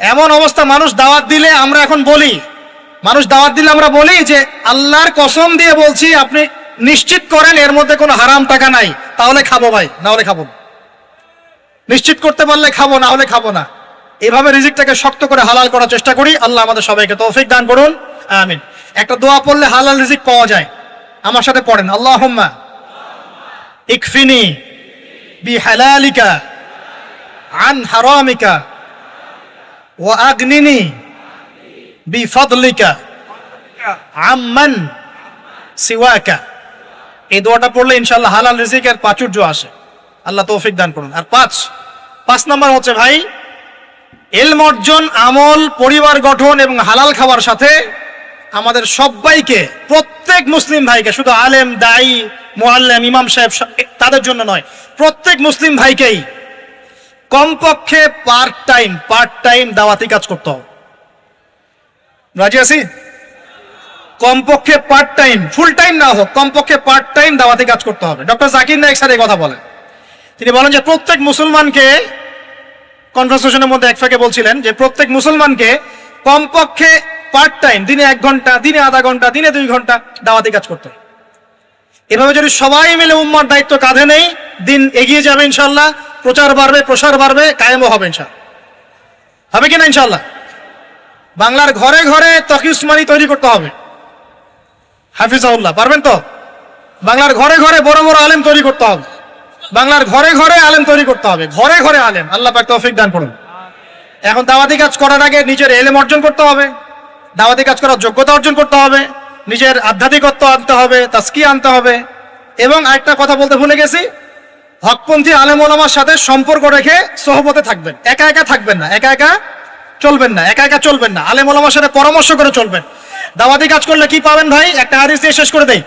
এমন অবস্থা, মানুষ দাওয়াত দিলে আমরা এখন বলি, আমরা বলি যে আল্লাহর কসম দিয়ে বলছি আপনি নিশ্চিত করেন এর মধ্যে কোনো হারাম টাকা নাই, তাহলে খাবো ভাই, না হলে খাবো না। নিশ্চিত করতে পারলে খাবো, না হলে খাবো না। এভাবে রিজিকটাকে শক্ত করে হালাল করার চেষ্টা করি। আল্লাহ আমাদের সবাইকে তৌফিক দান করুন, আমিন। একটা দোয়া পড়লে হালাল রিজিক পাওয়া যায়, আমার সাথে পড়েন, আল্লাহুম্মা ইকফিনি বিহালালিকা আন হারামিকা ওয়া আগনিনি বিফাদলিকা আম্মান সিওয়াকা। এই দোয়াটা পড়লে ইনশাআল্লাহ হালাল রিজিকের প্রাচুর্য আসে, আল্লাহ তৌফিক দান করুন। আর 5 নম্বর হচ্ছে ভাই, ইলম অর্জন, আমল, পরিবার গঠন এবং হালাল খাওয়ার সাথে আমাদের সবাইকে, প্রত্যেক মুসলিম ভাইকে, শুধু আলেম, দায়ী, মুআল্লিম, ইমাম সাহেব তাদের জন্য নয়, প্রত্যেক মুসলিম ভাইকেই কমপক্ষে পার্ট টাইম দাওয়াতি কাজ করতে হবে। রাজি আছি? কমপক্ষে পার্ট টাইম, ফুল টাইম না হোক, কমপক্ষে পার্ট টাইম দাওয়াতি কাজ করতে হবে। ডক্টর জাকির নায়েক স্যার এই কথা বলেন। তিনি বলেন যে প্রত্যেক মুসলমানকে, কনভারসেশনের মধ্যে এক ফাঁকে বলছিলেন যে প্রত্যেক মুসলমানকে কমপক্ষে পার্ট টাইম, দিনে 1 ঘন্টা, দিনে আধা ঘন্টা, দিনে 2 ঘন্টা দাওয়াতি কাজ করতে হবে। এভাবে যদি সবাই মিলে উম্মার দায়িত্ব কাঁধে নেই, দিন এগিয়ে যাবে ইনশাআল্লাহ, প্রচার বাড়বে, প্রসার বাড়বে, কায়েমও হবে ইনশাআল্লাহ। হবে কিনা ইনশাআল্লাহ? বাংলার ঘরে ঘরে তকি উসমানী তৈরি করতে হবে, হাফিজাহুল্লাহ, পারবেন তো? বাংলার ঘরে ঘরে বড় বড় আলেম তৈরি করতে হবে, বাংলার ঘরে ঘরে আলেম তৈরি করতে হবে, ঘরে ঘরে আলেম, আল্লাহ পাক তৌফিক দান করুন। এখন দাওয়াতি কাজ করার আগে নিজের ইলম অর্জন করতে হবে, দাওয়াতি কাজ করার যোগ্যতা অর্জন করতে হবে, নিজের আধ্যাত্মিকত্ব আনতে হবে, তাসকিয়া আনতে হবে। এবং আরেকটা কথা বলতে ভুলে গেছি, হকপন্থী আলেম ওলামার সাথে সম্পর্ক রেখে সোহবতে থাকবেন, একা একা থাকবেন না, একা একা চলবেন না, আলেম ওলামার সাথে পরামর্শ করে চলবেন। দাওয়াতি কাজ করলে কি পাবেন ভাই? একটা হাদিস দিয়ে শেষ করে দেই।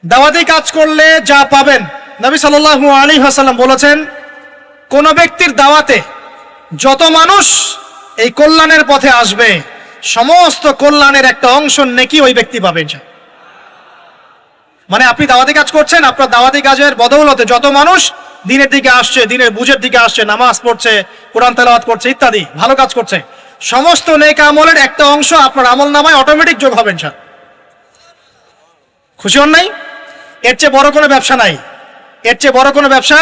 দাওয়াতি কাজ করলে যা পাবেন, নবী সাল্লাল্লাহু আলাইহি ওয়াসাল্লাম বলেছেন, কোন ব্যক্তির দাওয়াতে যত মানুষ এই কল্যাণের পথে আসবে, সমস্ত কল্যাণের একটা অংশ নেকি ওই ব্যক্তি পাবেন। মানে আপনি দাওয়াতি কাজ করছেন, আপনার দাওয়াতি কাজের বদৌলতে যত মানুষ দিনের দিকে আসছে, দিনের বুঝের দিকে আসছে, নামাজ পড়ছে, কোরআন তেলাওয়াত করছে, ইত্যাদি ভালো কাজ করছে, সমস্ত নেক আমলের একটা অংশ আপনার আমল নামায় অটোমেটিক যোগ হবেন। খুশি হন নাই? এর চেয়ে বড় কোনো ব্যবসা নাই, এর চেয়ে বড় কোনো ব্যবসা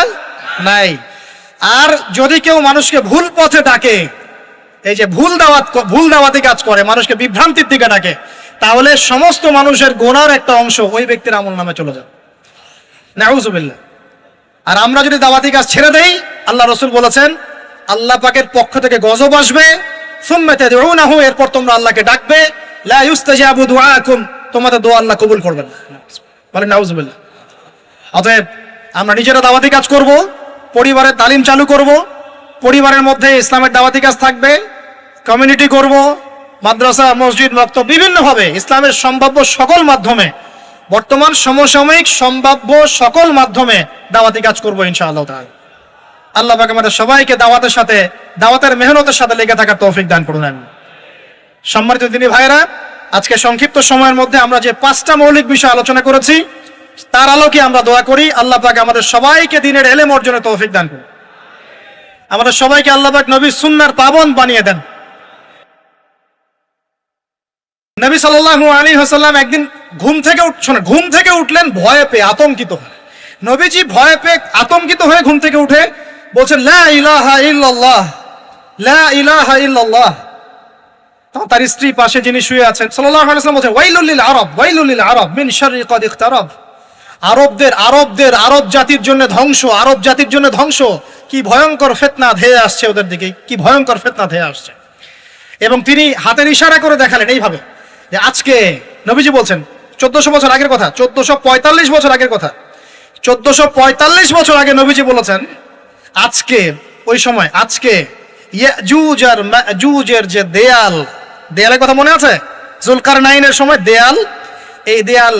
নাই। আর যদি কেউ মানুষকে ভুল পথে ডাকে, এই যে ভুল দাওয়াতি কাজ করে, মানুষকে বিভ্রান্তির দিকে ডাকে, তাহলে সমস্ত মানুষের গুনার একটা অংশ ওই ব্যক্তির আমল নামে চলে যাবে, নাউযুবিল্লাহ। আর আমরা যদি দাওয়াতি কাজ ছেড়ে দেই, আল্লাহ রাসূল বলেছেন আল্লাহ পাকের পক্ষ থেকে গজব আসবে, সুম্মা তাদউনাহু, এরপর তোমরা আল্লাহকে ডাকবে, লা ইউস্তাজাবু দুআকুম, তোমাদের দোয়া আল্লাহ কবুল করবেন না, বলেন নাউযুবিল্লাহ। অতএব আমরা নিজেরা দাওয়াতি কাজ করব, পরিবারের তালিম চালু করব, পরিবারের মধ্যে ইসলামের দাওয়াতি কাজ থাকবে, কমিউনিটি করব, মাদ্রাসা, মসজিদ, মক্তব বিভিন্নভাবে ইসলামের সম্ভাব্য সকল মাধ্যমে, বর্তমান সমসাময়িক সম্ভাব্য সকল মাধ্যমে দাওয়াতি কাজ করব ইনশাআল্লাহ তাআলা। আল্লাহ পাক আমাদের সবাইকে দাওয়াতের সাথে, দাওয়াতের মেহনতের সাথে লেগে থাকার তৌফিক দান করুন। সম্মানিত দিনী ভাইরা, আজকে সংক্ষিপ্ত সময়ের মধ্যে আমরা যে 5টা মৌলিক বিষয় আলোচনা করেছি তার আলোকে আমরা দোয়া করি আল্লাহ পাক আমাদের সবাইকে দ্বীনের ইলম অর্জনের তৌফিক দান করুন। আমাদের সবাইকে আল্লাহ পাক নবীর সুন্নাহর পাবন্দ বানিয়ে দেন। নবী সাল্লাল্লাহু আলাইহি ওয়াসাল্লাম একদিন ঘুম থেকে উঠলেন ভয়ে পেয়ে, আতঙ্কিত হয়ে। নবীজি ভয়ে পেয়ে আতঙ্কিত হয়ে ঘুম থেকে উঠে বলছেন, লা ইলাহা ইল্লাল্লাহ, লা ইলাহা ইল্লাল্লাহ। তখন তার স্ত্রী পাশে যিনি শুয়ে আছেন সাল্লাল্লাহু আলাইহি ওয়াসাল্লাম বলছেন, ওয়াইলুল লিল আরব, ওয়াইলুল লিল আরব মিন শাররি ক্বাদ ইখতারাব। আরব জাতির জন্য ধ্বংস, আরব জাতির জন্য ধ্বংস। কি ভয়ঙ্কর ফিতনা ধেয়ে আসছে ওদের দিকে, কি ভয়ঙ্কর ফিতনা ধেয়ে আসছে। এবং তিনি হাতের ইশারা করে দেখালেন এইভাবে যে আজকে, নবীজি বলছেন 1400 বছর আগের কথা, 1445 বছর আগের কথা, 1445 বছর আগে নবীজি বলেছেন আজকে, ওই সময় আজকে ইয়াজুজ আর মাজুজের যে দেয়ালের কথা মনে আছে? জুলকারনাইনের সময় দেয়াল, এই দেয়াল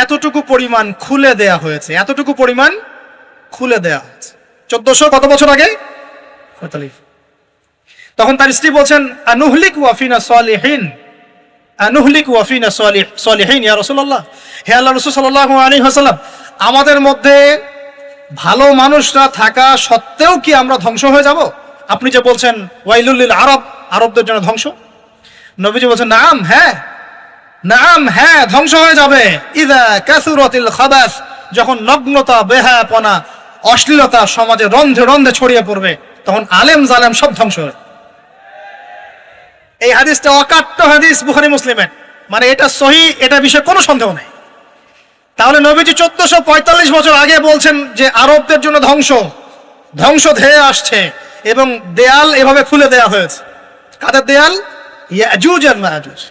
এতটুকু পরিমাণ খুলে দেয়া হয়েছে, এতটুকু পরিমাণ খুলে দেয়া হয়েছে 1400 কত বছর আগে? 45। তখন তার স্ত্রী বলছেন, আনুহলিক ওয়াফিনা সালিহিন, আনুহলিক ওয়াফিনা সালিহিন ইয়া রাসূলুল্লাহ। হে আল্লাহর রাসূল সাল্লাল্লাহু আলাইহি ওয়াসাল্লাম, আমাদের মধ্যে ভালো মানুষরা থাকা সত্ত্বেও কি আমরা ধ্বংস হয়ে যাব? আপনি যে বলছেন ওয়াইলুল লিল আরব, আরবদের জন্য ধ্বংস। নবীজি বলছেন, নাম, হ্যাঁ, নাম, হ্যাঁ, ধ্বংস হয়ে যাবে। ইযা কাসুরাতিল খাবাস, যখন নগ্নতা, বেহায়াপনা, অশ্লীলতা সমাজে রন্ধে রন্ধে ছড়িয়ে পড়বে, তখন আলেম জালেম সব ধ্বংস হবে। এই হাদিসটা অকাট্য হাদিস, বুখারী মুসলিমের, মানে এটা সহিহ, এটা বিষয়ে কোনো সন্দেহ নেই। তাহলে নবীজি 1445 বছর আগে বলছেন যে আরবদের জন্য ধ্বংস ধেয়ে আসছে, এবং দেয়াল এভাবে খুলে দেয়া হয়েছে। কাদের দেয়াল? ইয়াজুজ আর মাজুজ।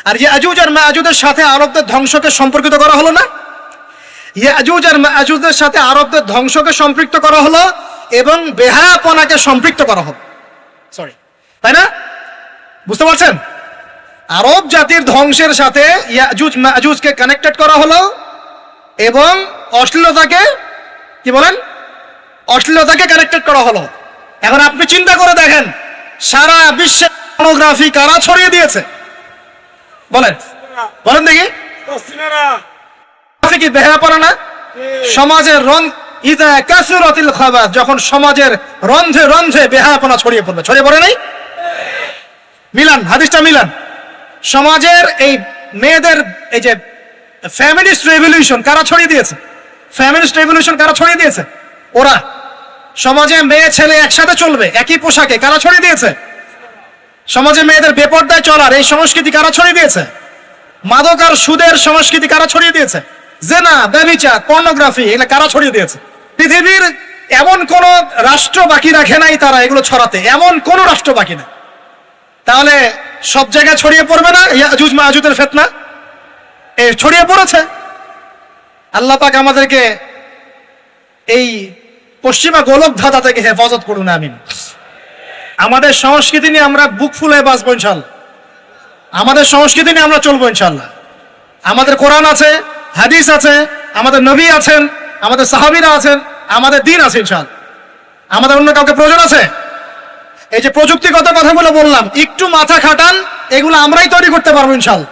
আর ইয়াজুজ আর মাজুজের সাথে আরবদের ধ্বংসকে সম্পর্কিত করা হলো না? ইয়াজুজ আর মাজুজের সাথে আরবদের ধ্বংসকে সম্পৃক্ত করা হলো এবং বেহায়াপনাকে সম্পৃক্ত করা হলো, সরি, তাই না? বুঝতে পারছেন? আরব জাতির ধ্বংসের সাথে ইয়াজুজ মাজুজকে কানেক্টেড করা হলো এবং অশ্লীলতাকে, কি বলেন, অশ্লীলতাকে কানেক্টেড করা হলো। এখন আপনি চিন্তা করে দেখেন, সারা বিশ্বে পর্নোগ্রাফি কারা ছড়িয়ে দিয়েছে? বলেন বলেন দেখি। কি বেহায়াপনা না? সমাজের ইযা কাসুরাতিল খাবাস, যখন সমাজের রন্ধে রন্ধে বেহায়াপনা ছড়িয়ে পড়বে, ছড়িয়ে পড়ে নাই? মিলান, হাদিসটা মিলান। সমাজের এই মেয়েদের, এই যে ফ্যামিলিস্ট রেভলিউশন কারা ছড়িয়ে দিয়েছে? ফ্যামিলিস্ট রেভলিউশন কারা ছড়িয়ে দিয়েছে? ওরা। সমাজে মেয়ে ছেলে একসাথে চলবে একই পোশাকে, কারা ছড়িয়ে দিয়েছে? সমাজে মেয়েদের বেপরদায় চলার এই সংস্কৃতি কারা ছড়িয়ে দিয়েছে? মাদক আর সুদের সংস্কৃতি কারা ছড়িয়ে দিয়েছে? জেনা, ব্যভিচার, পর্নোগ্রাফি, এগুলো কারা ছড়িয়ে দিয়েছে? পৃথিবীর এমন কোন রাষ্ট্র বাকি রাখে নাই তারা এগুলো ছড়াতে, এমন কোন রাষ্ট্র বাকি নেই। তাহলে সব জায়গায় ছড়িয়ে পড়বে না ইয়াজুজ মাজুজের ফিতনা? ছড়িয়ে পড়েছে। আল্লাহ পাক আমাদেরকে এই পশ্চিমা গোলক ধাঁধা থেকে হেফাজত করুন, আমিন। আমাদের সংস্কৃতি নিয়ে আমরা বুক ফুলে বাঁচবো ইনশাল্লাহ, আমাদের সংস্কৃতি নিয়ে আমরা চলবো ইনশাল্লাহ। আমাদের কোরআন আছে, হাদিস আছে, আমাদের নবী আছেন, আমাদের সাহাবীরা আছেন, আমাদের দ্বীন আছে ইনশাল্লাহ। আমাদের অন্য কাউকে প্রয়োজন আছে? এই যে প্রযুক্তিগত কথাগুলো বললাম, একটু মাথা খাটান, এগুলো আমরাই তৈরি করতে পারবো ইনশাল্লাহ।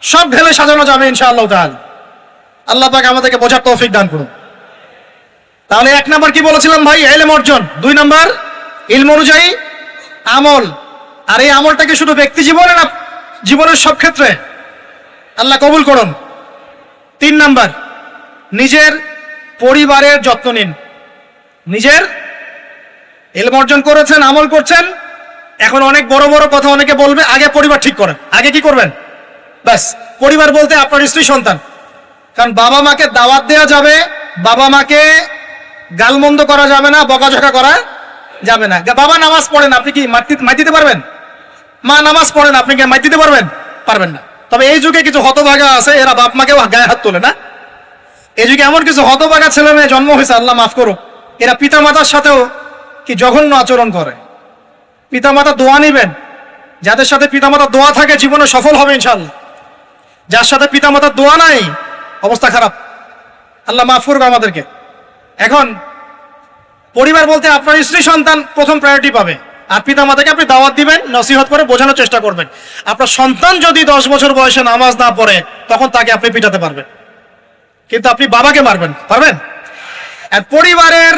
সব ঢেলে সাজানো যাবে ইনশাআল্লাহ তাআলা। আল্লাহ পাক আমাদেরকে বোঝার তৌফিক দান করুন। তাহলে 1 নাম্বার কি বলেছিলাম ভাই? ইলম অর্জন। 2 নাম্বার ইলম অনুযায়ী আমল। আর এই আমলটাকে শুধু ব্যক্তি জীবনে না, জীবনের সব ক্ষেত্রে আল্লাহ কবুল করুন। 3 নাম্বার নিজের পরিবারের যত্ন নিন। নিজের ইলম অর্জন করেছেন, আমল করছেন, এখন অনেক বড় বড় কথা অনেকে বলবে, আগে পরিবার ঠিক করেন। আগে কি করবেন? ব্যাস, পরিবার বলতে আপনার স্ত্রী সন্তান। কারণ বাবা মাকে দাওয়াত দেওয়া যাবে, বাবা মাকে গালমন্দ করা যাবে না, বকাঝকা করা যাবে না। বাবা নামাজ পড়েন, আপনি কি মাইর দিতে পারবেন? মা নামাজ পড়েন, আপনি কি মাইর দিতে পারবেন? পারবেন না। তবে এই যুগে কিছু হতভাগা আছে, এরা বাপ মাকেও গায়ে হাত তোলে না। এই যুগে এমন কিছু হতভাগা ছেলে মেয়ে জন্ম হয়েছে, আল্লাহ মাফ করুক, এরা পিতামাতার সাথেও কি জঘন্য আচরণ করে। পিতামাতা দোয়া নিবেন, যাদের সাথে পিতামাতার দোয়া থাকে জীবনে সফল হবে ইনশাআল্লাহ। যার সাথে পিতামাতার দোয়া নাই অবস্থা খারাপ, আল্লাহ মাফ করবে আমাদেরকে। এখন পরিবার বলতে আপনার স্ত্রী সন্তান প্রথম প্রায়োরিটি পাবে, আর পিতামাতাকে আপনি দাওয়াত দিবেন, নসিহত করে বোঝানোর চেষ্টা করবেন। আপনার সন্তান যদি 10 বছর বয়সে নামাজ না পড়ে তখন তাকে আপনি পিটাতে পারবেন, কিন্তু আপনি বাবাকে মারবেন পারবেন। আর পরিবারের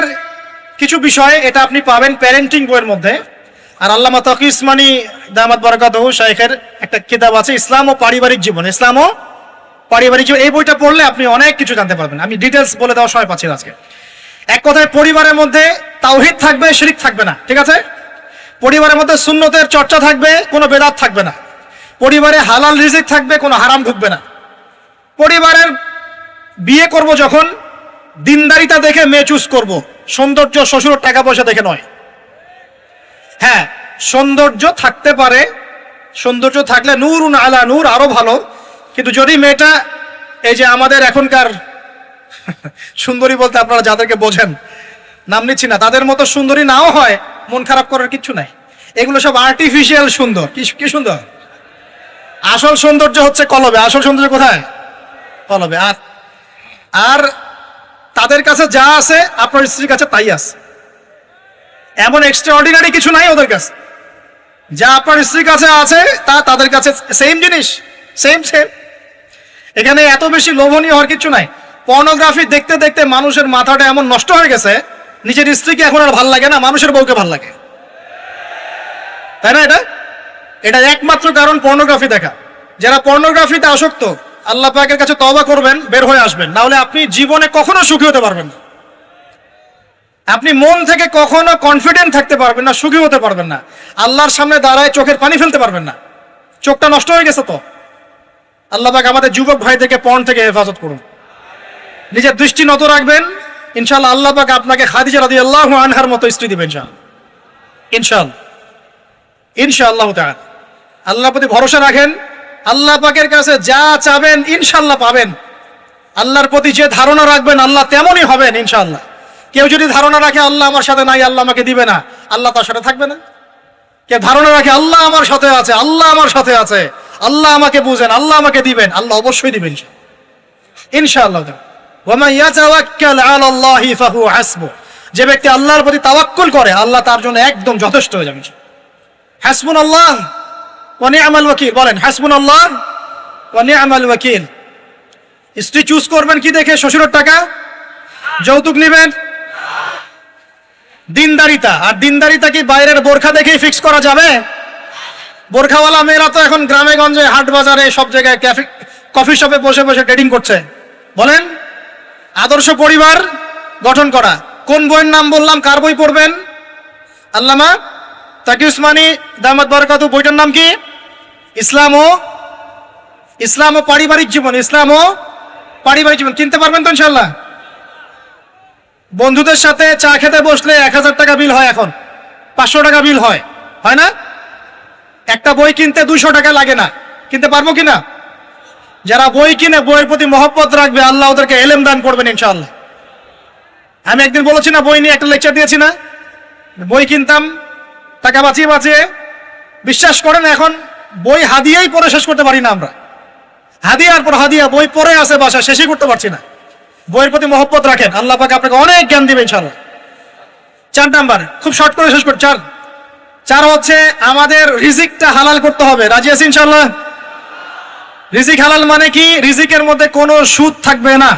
কিছু বিষয় এটা আপনি পাবেন প্যারেন্টিং বইয়ের মধ্যে। আর আল্লামা তাকি উসমানী দামাত বারাকাতুহু শাইখের একটা কিতাব আছে ইসলাম ও পারিবারিক জীবন, ইসলাম ও পারিবারিক জীবন। এই বইটা পড়লে আপনি অনেক কিছু জানতে পারবেন। আমি ডিটেলস বলে দেওয়ার সময় পাচ্ছি না আজকে। এক কথায় পরিবারের মধ্যে তাওহীদ থাকবে, শিরক থাকবে না, ঠিক আছে? পরিবারের মধ্যে সুন্নতের চর্চা থাকবে, কোনো বেদাত থাকবে না। পরিবারে হালাল রিজিক থাকবে, কোনো হারাম ঢুকবে না। পরিবারের বিয়ে করব যখন দিনদারিতা দেখে মেয়ে চুজ করব, সৌন্দর্য শ্বশুরের টাকা পয়সা দেখে নয়। হ্যাঁ, সৌন্দর্য থাকতে পারে, সৌন্দর্য থাকলে নূরুন আলা নূর, আরো ভালো। কিন্তু যদি মেয়েটা এই যে আমাদের এখনকার সুন্দরী বলতে আপনারা যাদেরকে বোঝেন, নাম নিচ্ছি না, তাদের মতো সুন্দরী নাও হয়, মন খারাপ করার কিচ্ছু নাই। এগুলো সব আর্টিফিশিয়াল সুন্দর। কি সুন্দর? আসল সৌন্দর্য হচ্ছে কলবে। আসল সৌন্দর্য কোথায়? কলবে। আর তাদের কাছে যা আছে আপনার স্ত্রীর কাছে তাই আছে। এমন এক্সট্রা অর্ডিনারি কিছু নাই ওদের কাছে। যা আপনার স্ত্রীর কাছে আছে তা তাদের কাছে সেম জিনিস, সেম। এখানে এত বেশি লোভনীয় হওয়ার কিছু নাই। পর্নোগ্রাফি দেখতে দেখতে মানুষের মাথাটা এমন নষ্ট হয়ে গেছে, নিজের স্ত্রীকে এখন আর ভাল লাগে না, মানুষের বউকে ভাল লাগে, তাই না? এটা একমাত্র কারণ পর্নোগ্রাফি দেখা। যারা পর্নোগ্রাফিতে আসক্ত, আল্লাহ পাকের কাছে তওবা করবেন, বের হয়ে আসবেন, না হলে আপনি জীবনে কখনো সুখী হতে পারবেন না। আপনি মন থেকে কখনো কনফিডেন্ট থাকতে পারবেন না, সুখী হতে পারবেন না। আল্লাহর সামনে দাঁড়ায় চোখের পানি ফেলতে পারবেন না, চোখটা নষ্ট হয়ে গেছে। তো আল্লাহ পাক আমাদের যুবক ভাইদেরকে পর্ন থেকে হেফাজত করুন, নিজের দৃষ্টি নত রাখবেন। ইনশাআল্লাহ আল্লাহ পাক আপনাকে খাদিজা রাদিয়াল্লাহু আনহার মতো স্ত্রী দিবেন ইনশাআল্লাহ তাআলা। আল্লাহর প্রতি ভরসা রাখেন, আল্লাহ পাকের কাছে যা চাবেন ইনশাআল্লাহ পাবেন। আল্লাহর প্রতি যে ধারণা রাখবেন আল্লাহ তেমনই হবেন ইনশাআল্লাহ। কেউ যদি ধারণা রাখে আল্লাহ আমার সাথে নাই, আল্লাহ আমাকে দিবে না, আল্লাহ তার সাথে থাকবে না। কেউ ধারণা রাখে আল্লাহ আমার সাথে আছে, আল্লাহ আমার সাথে আছে, আল্লাহ আমাকে বুঝেন, আল্লাহ আমাকে দিবেন, আল্লাহ অবশ্যই দিবেন ইনশাআল্লাহ। ওয়ামান ইয়াতাওয়াক্কাল আলাল্লাহি ফাহুয়া হাসবুহ, যে ব্যক্তি আল্লাহর প্রতি তাওয়াক্কুল করে আল্লাহ তার জন্য একদম যথেষ্ট হয়ে যাবে। হাসবুনাল্লাহ ওয়া নি'মাল ওয়াকিল, বলেন হাসবুনাল্লাহ ওয়া নি'মাল ওয়াকিল। স্ত্রী চুজ করবেন কি দেখে? শ্বশুরের টাকা, যৌতুক নেবেন, দিনদারিতা। আর দিনদারিতা কি বাইরের বোরখা দেখেই ফিক্স করা যাবে? বোরখাওয়ালা মেয়েরা তো এখন গ্রামে গঞ্জে, হাট বাজারে, সব জায়গায় কফি শপে বসে বসে ট্রেডিং করছে। বলেন আদর্শ পরিবার গঠন করা। কোন বইয়ের নাম বললাম? কার বই পড়বেন? আল্লামা তাকি উসমানী দামাত বারাকাতুহু, বইটার নাম কি? ইসলাম ও পারিবারিক জীবন। ইসলাম ও পারিবারিক জীবন কিনতে পারবেন তো ইনশাআল্লাহ? বন্ধুদের সাথে চা খেতে বসলে 1000 টাকা বিল হয়, এখন 500 টাকা বিল হয় না? একটা বই কিনতে 200 টাকা লাগে না। কিনতে পারবো কিনা? যারা বই কিনে বইয়ের প্রতি মহব্বত রাখবে আল্লাহ ওদেরকে এলেম দান করবেন ইনশাআল্লাহ। আমি একদিন বলেছি না, বই নিয়ে একটা লেকচার দিয়েছি না, বই কিনতাম টাকা বাঁচিয়ে। বিশ্বাস করেন এখন বই হাদিয়াই পড়ে শেষ করতে পারি না আমরা। হাদিয়ার পর হাদিয়া বই পড়ে আছে বাসা, শেষই করতে পারছি না। বইয়ের প্রতি মহব্বত রাখেন, আল্লাহ পাক আপনাকে অনেক জ্ঞান দিবেন ইনশাআল্লাহ। 4 নাম্বার, খুব শর্ট করে শেষ করছি। 4 হচ্ছে আমাদের রিজিকটা হালাল করতে হবে। রাজি আছি ইনশাআল্লাহ? রিজিক হালাল মানে কি? রিজিকের মধ্যে কোনো সুদ থাকবে না।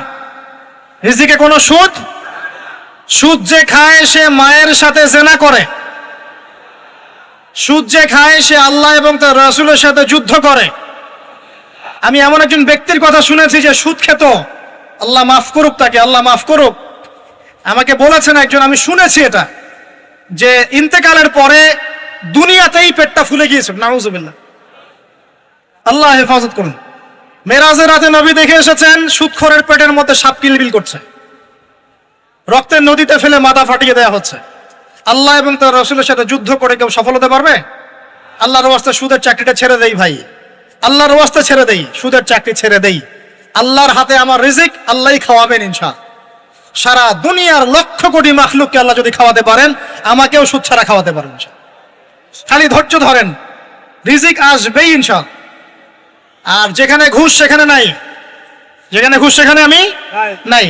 রিজিকে কোনো সুদ যে খায় সে মায়ের সাথে জিনা করে, সুদ যে খায় সে আল্লাহ এবং তার রাসূলের সাথে যুদ্ধ করে। আমি এমন একজন ব্যক্তির কথা শুনেছি যে সুদ খেত, আল্লাহ মাফ করুক তাকে, আল্লাহ মাফ করুক। আমাকে বলেছেন একজন, আমি শুনেছি এটা, যে ইন্তেকালের পরে দুনিয়াতেই পেটটা ফুলে গিয়েছে। নাউজুবিল্লাহ, আল্লাহ হেফাজত করুন। মেরাজের রাতে নবী দেখে এসেছেন সুদখোরের পেটের মধ্যে সাপ কিলবিল করছে, রক্তের নদীতে ফেলে মাথা ফাটিয়ে দেওয়া হচ্ছে। আল্লাহ এবং তার রাসূলের সাথে যুদ্ধ করে কেউ সফল হতে পারবে? আল্লাহর ওয়াস্তে সুদের চাকরিটা ছেড়ে দেই ভাই, আল্লাহর ওয়াস্তে ছেড়ে দেই, সুদের চাকরি ছেড়ে দেই। আল্লাহর হাতে আমার রিজিক, আল্লাহই খাওয়াবেন ইনশাআল্লাহ। সারা দুনিয়ার লক্ষ কোটি মাখলুককে আল্লাহ যদি খাওয়াতে পারেন, আমাকেও সুদ ছাড়া খাওয়াতে পারেন। খালি ধৈর্য ধরেন, রিজিক আসবেই ইনশাআল্লাহ। আর যেখানে ঘুষ সেখানে নাই, যেখানে ঘুষ সেখানে আমি নাই।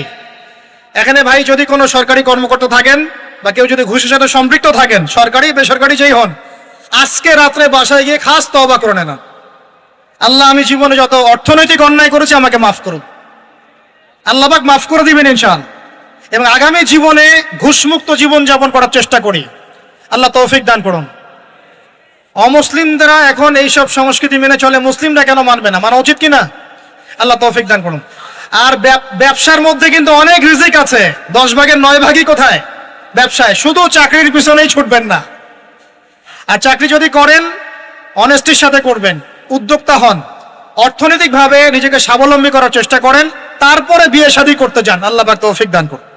এখানে ভাই যদি কোনো সরকারি কর্মকর্তা থাকেন বা কেউ যদি ঘুষের সাথে সম্পৃক্ত থাকেন, সরকারি বেসরকারি যেই হন, আজকে রাত্রে বাসায় গিয়ে খাস তওবা করে নেন, আল্লাহ আমি জীবনে যত অর্থনৈতিক অন্যায় করেছি আমাকে মাফ করুন, আল্লাহ পাক মাফ করে দিবেন ইনশাআল্লাহ। এবং আগামী জীবনে ঘুষমুক্ত জীবন যাপন করার চেষ্টা করি, আল্লাহ তৌফিক দান করুন। অমুসলিমরা এখন এইসব সংস্কৃতি মেনে চলে, মুসলিমরা কেন মানবে না? মানা উচিত কিনা? আল্লাহ তৌফিক দান করুন। আর ব্যবসার মধ্যে কিন্তু অনেক রিজিক আছে, 10 ভাগের 9 ভাগই কোথায়? ব্যবসায়। শুধু চাকরির পিছনেই ছুটবেন না। আর চাকরি যদি করেন অনেস্টির সাথে করবেন, উদ্যোক্তা হন, অর্থনৈতিকভাবে নিজেকে স্বাবলম্বী করার চেষ্টা করেন, তারপরে বিয়ে শাদী করতে যান, আল্লাহ পাক তৌফিক দান করুন।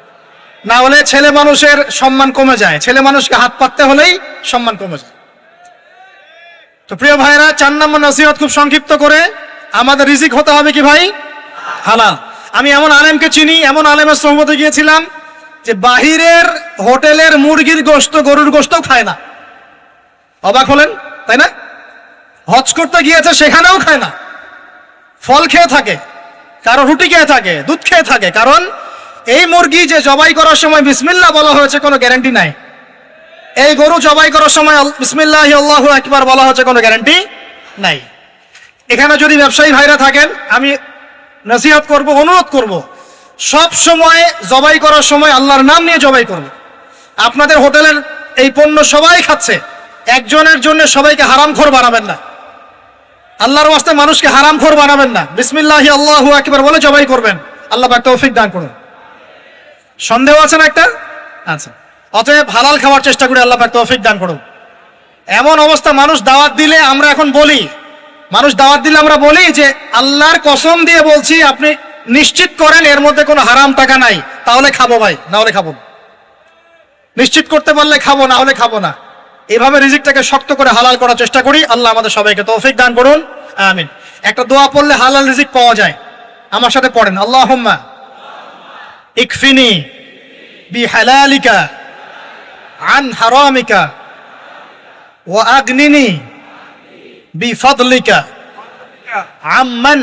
না হলে ছেলে মানুষের সম্মান কমে যায়, ছেলে মানুষকে হাত পাততে হলেই সম্মান কমে যায়। তো প্রিয় ভাইরা, 4 নম্বর নসিহত খুব সংক্ষিপ্ত করে, আমাদের রিজিক হতে হবে কি ভাই? হালাল। আমি এমন আলেমকে চিনি, এমন আলেমের সোহবতে গিয়েছিলাম যে বাহিরের হোটেলের মুরগির গোশত, গরুর গোশতও খায় না। অবাক হলেন তাই না? হজ করতে গিয়েছে, সেখানেও খায় না, ফল খেয়ে থাকে, কারো রুটি খেয়ে থাকে, দুধ খেয়ে থাকে। কারণ এই মুরগি যে জবাই করার সময় বিসমিল্লাহ বলা হয়েছে কোনো গ্যারান্টি নাই, এই গরু জবাই করার সময় বিসমিল্লাহি আল্লাহু আকবার বলা হচ্ছে কোনো গ্যারান্টি নাই। এখানে যদি ব্যবসায়ী ভাইরা থাকেন, আমি নসিহত করব, অনুরোধ করব, সব সময় জবাই করার সময় আল্লাহর নাম নিয়ে জবাই করব। আপনাদের হোটেলের এই পণ্য সবাই খাচ্ছে, একজনের জন্য সবাইকে হারামখোর বানাবেন না, আল্লাহর ওয়াস্তে মানুষকে হারামখোর বানাবেন না। বিসমিল্লাহি আল্লাহু আকবার বলে জবাই করবেন, আল্লাহ পাক তৌফিক দান করুন। সন্দেহ আছে না একটা? আচ্ছা, অতএব হালাল খাওয়ার চেষ্টা করি, আল্লাহ পাক তৌফিক দান করুন। এমন অবস্থা, মানুষ দাওয়াত দিলে আমরা এখন বলি, আমরা বলি যে আল্লাহর কসম দিয়ে বলছি আপনি নিশ্চিত করেন এর মধ্যে কোনো হারাম টাকা নাই, তাহলে খাবো ভাই, না হলে খাবো না। নিশ্চিত করতে পারলে খাবো, না হলে খাবো না। এভাবে রিজিকটাকে শক্ত করে হালাল করার চেষ্টা করি, আল্লাহ আমাদের সবাইকে তৌফিক দান করুন, আমিন। একটা দোয়া পড়লে হালাল রিজিক পাওয়া যায়, আমার সাথে পড়েন, আল্লাহুম্মা ইকফিনি বিহালালিকা আন হারামিকা ওয়া আগনিনি বিফাদলিকা আম্মান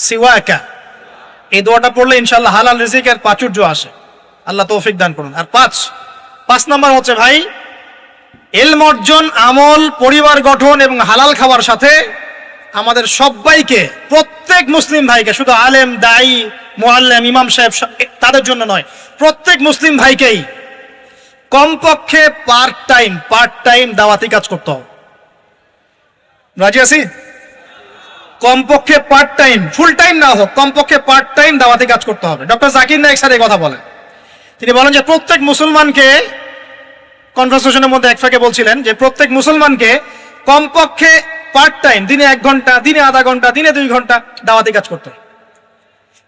সিওয়াকা। এই দোয়াটা পড়লে ইনশাআল্লাহ হালাল রিজিকের প্রাচুর্য আসে, আল্লাহ তৌফিক দান করুন। আর 5 নম্বর হচ্ছে ভাই, ইলম অর্জন, আমল, পরিবার গঠন এবং হালাল খাবার সাথে আমাদের সবাইকে, প্রত্যেক মুসলিম ভাইকে, শুধু আলেম, দায়ী, মুআল্লিম, ইমাম সাহেব তাদের জন্য নয়, প্রত্যেক মুসলিম ভাইকেই কমপক্ষে পার্ট টাইম দাওয়াতি কাজ করতে হবে। রাজি আছি? কমপক্ষে পার্ট টাইম, ফুল টাইম না হোক, কমপক্ষে পার্ট টাইম দাওয়াতি কাজ করতে হবে। ডক্টর জাকির নায়েক স্যার এই কথা বলেন। তিনি বলেন যে প্রত্যেক মুসলমানকে, কনভারসেশনের মধ্যে এক ফাঁকে বলছিলেন যে প্রত্যেক মুসলমানকে কমপক্ষে পার্ট টাইম, দিনে 1 ঘন্টা, দিনে আধা ঘন্টা, দিনে 2 ঘন্টা দাওয়াতি কাজ করতে হবে।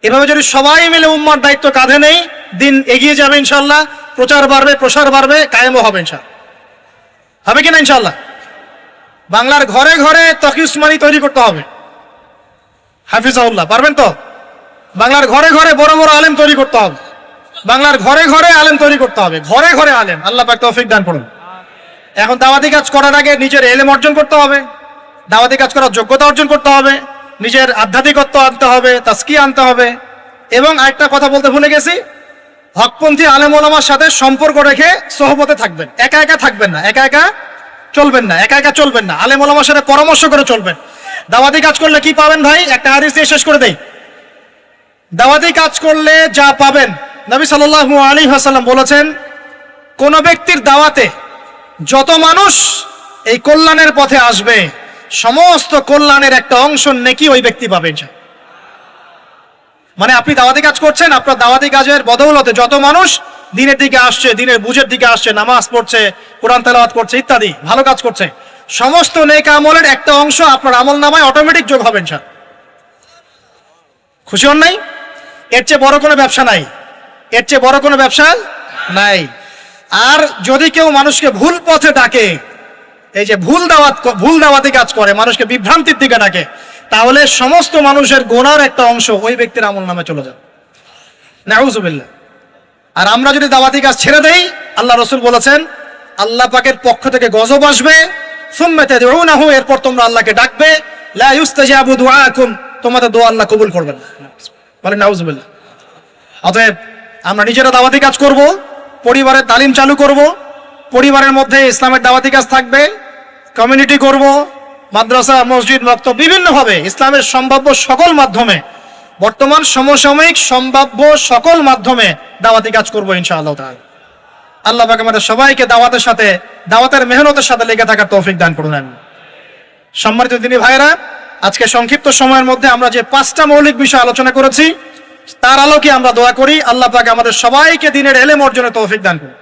এভাবে যদি সবাই মিলে উম্মার দায়িত্ব কাঁধে নেই, দিন এগিয়ে যাবে ইনশাআল্লাহ, প্রচার বাড়বে, প্রসার বাড়বে, কায়েমও হবে ইনশাআল্লাহ। হবে কিনা ইনশাআল্লাহ? বাংলার ঘরে ঘরে তকি উসমানী তৈরি করতে হবে, হাফিজাহুল্লাহ, পারবেন তো? বাংলার ঘরে ঘরে বড় বড় আলেম তৈরি করতে হবে, বাংলার ঘরে ঘরে আলেম তৈরি করতে হবে, ঘরে ঘরে আলেম, আল্লাহ পাক তৌফিক দান করুন। এখন দাওয়াতি কাজ করার আগে নিজের ইলম অর্জন করতে হবে, দাওয়াতি কাজ করার যোগ্যতা অর্জন করতে হবে, নিজের আধ্যাত্মিকত্ব আনতে হবে, তাজকিয়া আনতে হবে। এবং আরেকটা কথা বলতে ভুলে গেছি, হকপন্থী আলেম ওলামার সাথে সম্পর্ক রেখে সোহবতে থাকবেন, একা একা থাকবেন না, একা একা চলবেন না, আলেম ওলামার সাথে পরামর্শ করে চলবেন। দাওয়াতি কাজ করলে কি পাবেন ভাই? একটা হাদিস দিয়ে শেষ করে দেই। দাওয়াতি কাজ করলে যা পাবেন, নবী সাল্লাল্লাহু আলাইহি ওয়াসাল্লাম বলেছেন, কোন ব্যক্তির দাওয়াতে যত মানুষ এই কল্যাণের পথে আসবে, সমস্ত কল্যাণের একটা অংশ নেকি ওই ব্যক্তি পাবেন। মানে আপনি দাওয়াতি কাজ করছেন, আপনার দাওয়াতি কাজের বদৌলতে যত মানুষ দিনের দিকে আসছে, দিনের বুঝের দিকে আসছে, নামাজ পড়ছে, কোরআন তেলাওয়াত করছে, ইত্যাদি ভালো কাজ করছে, সমস্ত নেক আমলের একটা অংশ আপনার আমল নামায় অটোমেটিক যোগ হবেন। খুশি হন নাই? এর চেয়ে বড় কোনো ব্যবসা নাই, এর চেয়ে বড় কোনো ব্যবসা নাই। আর যদি কেউ মানুষকে ভুল পথে ডাকে, এই যে ভুল দাওয়াতি কাজ করে, মানুষকে বিভ্রান্তির দিকে ডাকে, তাহলে সমস্ত মানুষের গুনার একটা অংশ ওই ব্যক্তির আমল নামে চলে যাবে। নাউযুবিল্লাহ। আর আমরা যদি দাওয়াতি কাজ ছেড়ে দেই, আল্লাহ রাসূল বলেছেন আল্লাহ পাকের পক্ষ থেকে গজব আসবে, সুম্মা তাদউনাহু, এরপর তোমরা আল্লাহকে ডাকবে, লা ইউস্তাজাবু দুআকুম, তোমাদের দোয়া আল্লাহ কবুল করবেন না। বলেন নাউজুবিল্লাহ। অতএব আমরা নিজেরা দাওয়াতি কাজ করব, পরিবারের তালিম চালু করব, পরিবারের মধ্যে ইসলামের দাওয়াতি কাজ থাকবে, কমিউনিটি করব, মাদ্রাসা, মসজিদ, মক্তব, বিভিন্নভাবে ইসলামের সম্ভাব্য সকল মাধ্যমে, বর্তমান সমসাময়িক সম্ভাব্য সকল মাধ্যমে দাওয়াতি কাজ করব ইনশাআল্লাহ তাআলা। আল্লাহ পাক আমাদের সবাইকে দাওয়াতের সাথে, দাওয়াতের মেহনতের সাথে লেগে থাকার তৌফিক দান করুন। সম্মানিত দিনী ভাইরা, আজকে সংক্ষিপ্ত সময়ের মধ্যে আমরা যে 5টা মৌলিক বিষয় আলোচনা করেছি, তার আলোকে আমরা দোয়া করি আল্লাহ পাক আমাদের সবাইকে দ্বীনের ইলম অর্জনে তৌফিক দান করুন।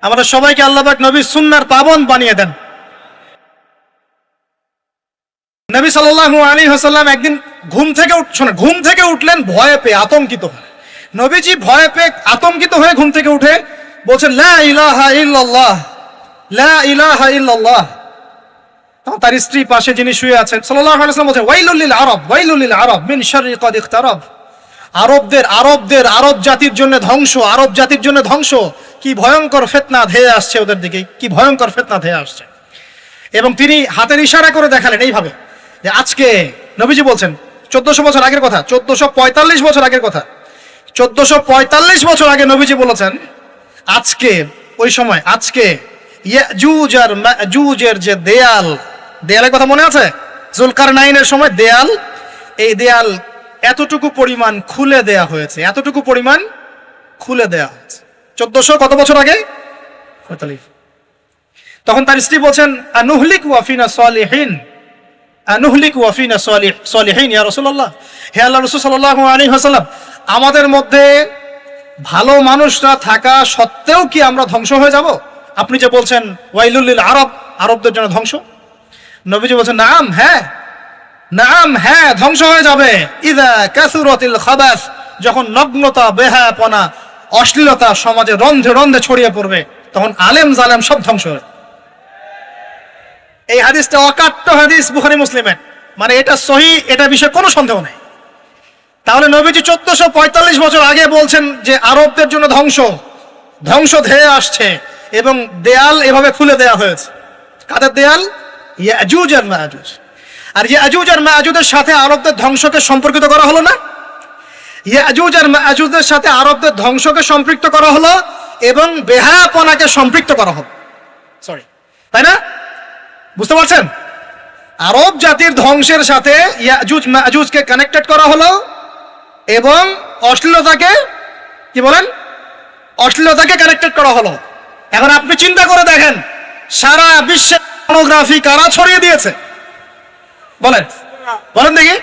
আমাদের সবাইকে আল্লাহ পাক নবীর সুন্নাহর পাবন্দ বানিয়ে দেন। নবী সাল্লাল্লাহু আলাইহি ওয়াসাল্লাম একদিন ঘুম থেকে উঠলেন ভয়ে পেয়ে, আতঙ্কিত হয়ে। নবীজি ভয়ে পেয়ে আতঙ্কিত হয়ে ঘুম থেকে উঠে বলছেন লা ইলাহা ইল্লাল্লাহ, লা ইলাহা ইল্লাল্লাহ। তখন তার স্ত্রী পাশে যিনি শুয়ে আছেন সাল্লাল্লাহু আলাইহি ওয়াসাল্লাম বলছেন ওয়াইলুল লিল আরব, ওয়াইলুল লিল আরব মিন শাররি কদ ইখতারাব। আরব জাতির জন্য ধ্বংস, আরব জাতির জন্য ধ্বংস। কি ভয়ঙ্কর ফিতনা ধেয়ে আসছে ওদের দিকে, কি ভয়ঙ্কর ফিতনা ধেয়ে আসছে। এবং তিনি হাতের ইশারা করে দেখালেন এইভাবে যে আজকে, নবীজি বলছেন 1400 বছর আগের কথা, 1445 বছর আগের কথা, 1445 বছর আগে নবীজি বলেছেন আজকে, ওই সময় আজকে ইয়াজুজ আর মাজুজের যে দেয়ালের কথা মনে আছে? জুলকারনাইনের সময় দেয়াল, এই দেয়াল এতটুকু পরিমাণ খুলে দেয়া হয়েছে, এতটুকু পরিমাণ খুলে দেয়া হয়েছে 1400 কত বছর আগে? 45। তখন তার স্ত্রী বলছেন আনুহলিক ওয়াফিনা সালিহিন, আনুহলিক ওয়াফিনা সালিহিন ইয়া রাসূলুল্লাহ, হে আল্লাহর রাসূল সাল্লাল্লাহু আলাইহি ওয়াসাল্লাম, আমাদের মধ্যে ভালো মানুষরা থাকা সত্ত্বেও কি আমরা ধ্বংস হয়ে যাব? আপনি যে বলছেন ওয়াইলুল লিল আরব, আরবদের জন্য ধ্বংস। নবীজি বলছেন নাম, হ্যাঁ, নাম, হ্যাঁ, ধ্বংস হয়ে যাবে। ইযা কাসুরাতিল খাবাস, যখন নগ্নতা, বেহায়াপনা, অশ্লীলতা সমাজে রন্ধে রন্ধে ছড়িয়ে পড়বে, তখন আলেম জালেম সব ধ্বংস হবে। এই হাদিসটা অকাট্য হাদিস, বুখারী মুসলিমের, মানে এটা সহিহ, এটা বিষয়ে কোনো সন্দেহ নেই। তাহলে নবীজি 1445 বছর আগে বলছেন যে আরবদের জন্য ধ্বংস ধেয়ে আসছে, এবং দেয়াল এভাবে খুলে দেয়া হয়েছে। কাদের দেয়াল? ইয়াজুজ আর মাজুজ। আর ইয়াজুজ আর মাজুজের সাথে আরবদের ধ্বংসকে সম্পর্কিত করা হলো না? ইয়াজুজ আর মাজুজের সাথে আরবদের ধ্বংসকে সম্পৃক্ত করা হলো এবং বেহায়াপনাকে সম্পৃক্ত করা হলো, সরি, তাই না? বুঝতে পারছেন? আরব জাতির ধ্বংসের সাথে ইয়াজুজ মাজুজকে কানেক্টেড করা হলো এবং অশ্লীলতাকে, কি বলেন, অশ্লীলতাকে কানেক্টেড করা হলো। এখন আপনি চিন্তা করে দেখেন, সারা বিশ্বে পর্নোগ্রাফি কারা ছড়িয়ে দিয়েছে? বলেন বলেন দেখি।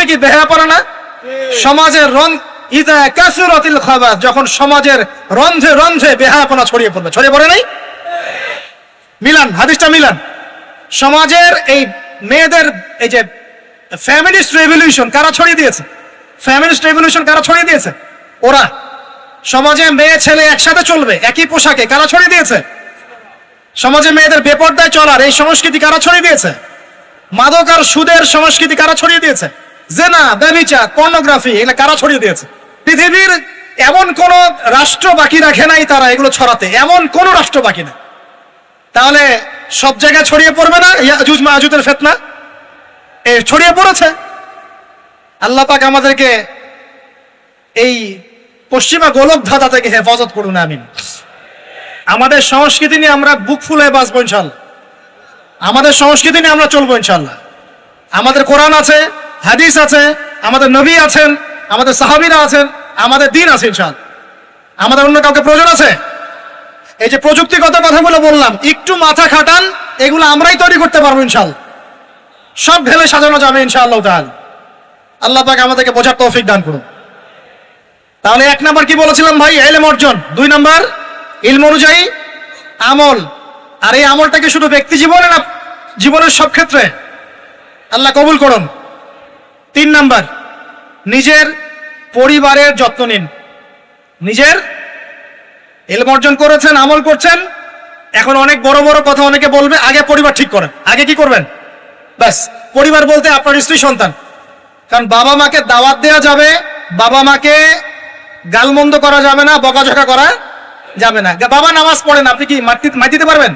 কি বেহায়াপনা না? সমাজের ইযা কাসুরাতিল খাবাস, যখন সমাজের রন্ধে রন্ধে বেহায়াপনা ছড়িয়ে পড়বে, ছড়িয়ে পড়ে নাই? মিলান, হাদিসটা মিলান। সমাজের এই মেয়েদের এই যে ফ্যামিলিস্ট রেভলিউশন কারা ছড়িয়ে দিয়েছে? ফ্যামিলিস্ট রেভলিউশন কারা ছড়িয়ে দিয়েছে? ওরা। সমাজে মেয়ে ছেলে একসাথে চলবে একই পোশাকে, কারা ছড়িয়ে দিয়েছে? সমাজে মেয়েদের বেপরদায় চলার এই সংস্কৃতি কারা ছড়িয়ে দিয়েছে? মাদক আর সুদের সংস্কৃতি কারা ছড়িয়ে দিয়েছে? জেনা, ব্যভিচার, পর্নোগ্রাফি, এগুলো কারা ছড়িয়ে দিয়েছে? পৃথিবীর এমন কোন রাষ্ট্র বাকি রাখে নাই তারা এগুলো ছড়াতে, এমন কোন রাষ্ট্র বাকি নেই। তাহলে সব জায়গায় ছড়িয়ে পড়বে না ইয়াজুজ মাজুজের ফিতনা? ছড়িয়ে পড়েছে। আল্লাহ পাক আমাদেরকে এই পশ্চিমা গোলক ধাঁধা থেকে হেফাজত করুন, আমিন। আমাদের সংস্কৃতি নিয়ে আমরা বুক ফুলে বাঁচবো ইনশাল্লাহ, আমাদের সংস্কৃতি নিয়ে আমরা চলবো ইনশাল্লাহ। আমাদের কোরআন আছে, হাদিস আছে, আমাদের নবী আছেন, আমাদের সাহাবীরা আছেন, আমাদের দিন আছে ইনশাল্লাহ। আমাদের অন্য কাউকে প্রয়োজন আছে? এই যে প্রযুক্তিগত কথাগুলো বললাম, একটু মাথা খাটান, এগুলো আমরাই তৈরি করতে পারবো ইনশাল্লাহ। সব ঢেলে সাজানো যাবে ইনশাআল্লাহ তাআলা। আল্লাহ পাক আমাদেরকে বোঝার তৌফিক দান করুন। তাহলে 1 নাম্বার কি বলেছিলাম ভাই? ইলম অর্জন। 2 নাম্বার ইলম অনুযায়ী আমল। আর এই আমলটা কি শুধু ব্যক্তি জীবনে না জীবনের সব ক্ষেত্রে? আল্লাহ কবুল করুন। 3 নাম্বার নিজের পরিবারের যত্ন নিন। নিজের ইলম অর্জন করেছেন, আমল করছেন, এখন অনেক বড় বড় কথা অনেকে বলবে, আগে পরিবার ঠিক করেন। আগে কি করবেন? ব্যাস, পরিবার বলতে আপনার স্ত্রী সন্তান। কারণ বাবা মাকে দাওয়াত দেওয়া যাবে, বাবা মাকে গালমন্দ করা যাবে না, বকাঝকা করা যাবে না। বাবা নামাজ পড়েন, আপনি কি মাই দিতে পারবেন?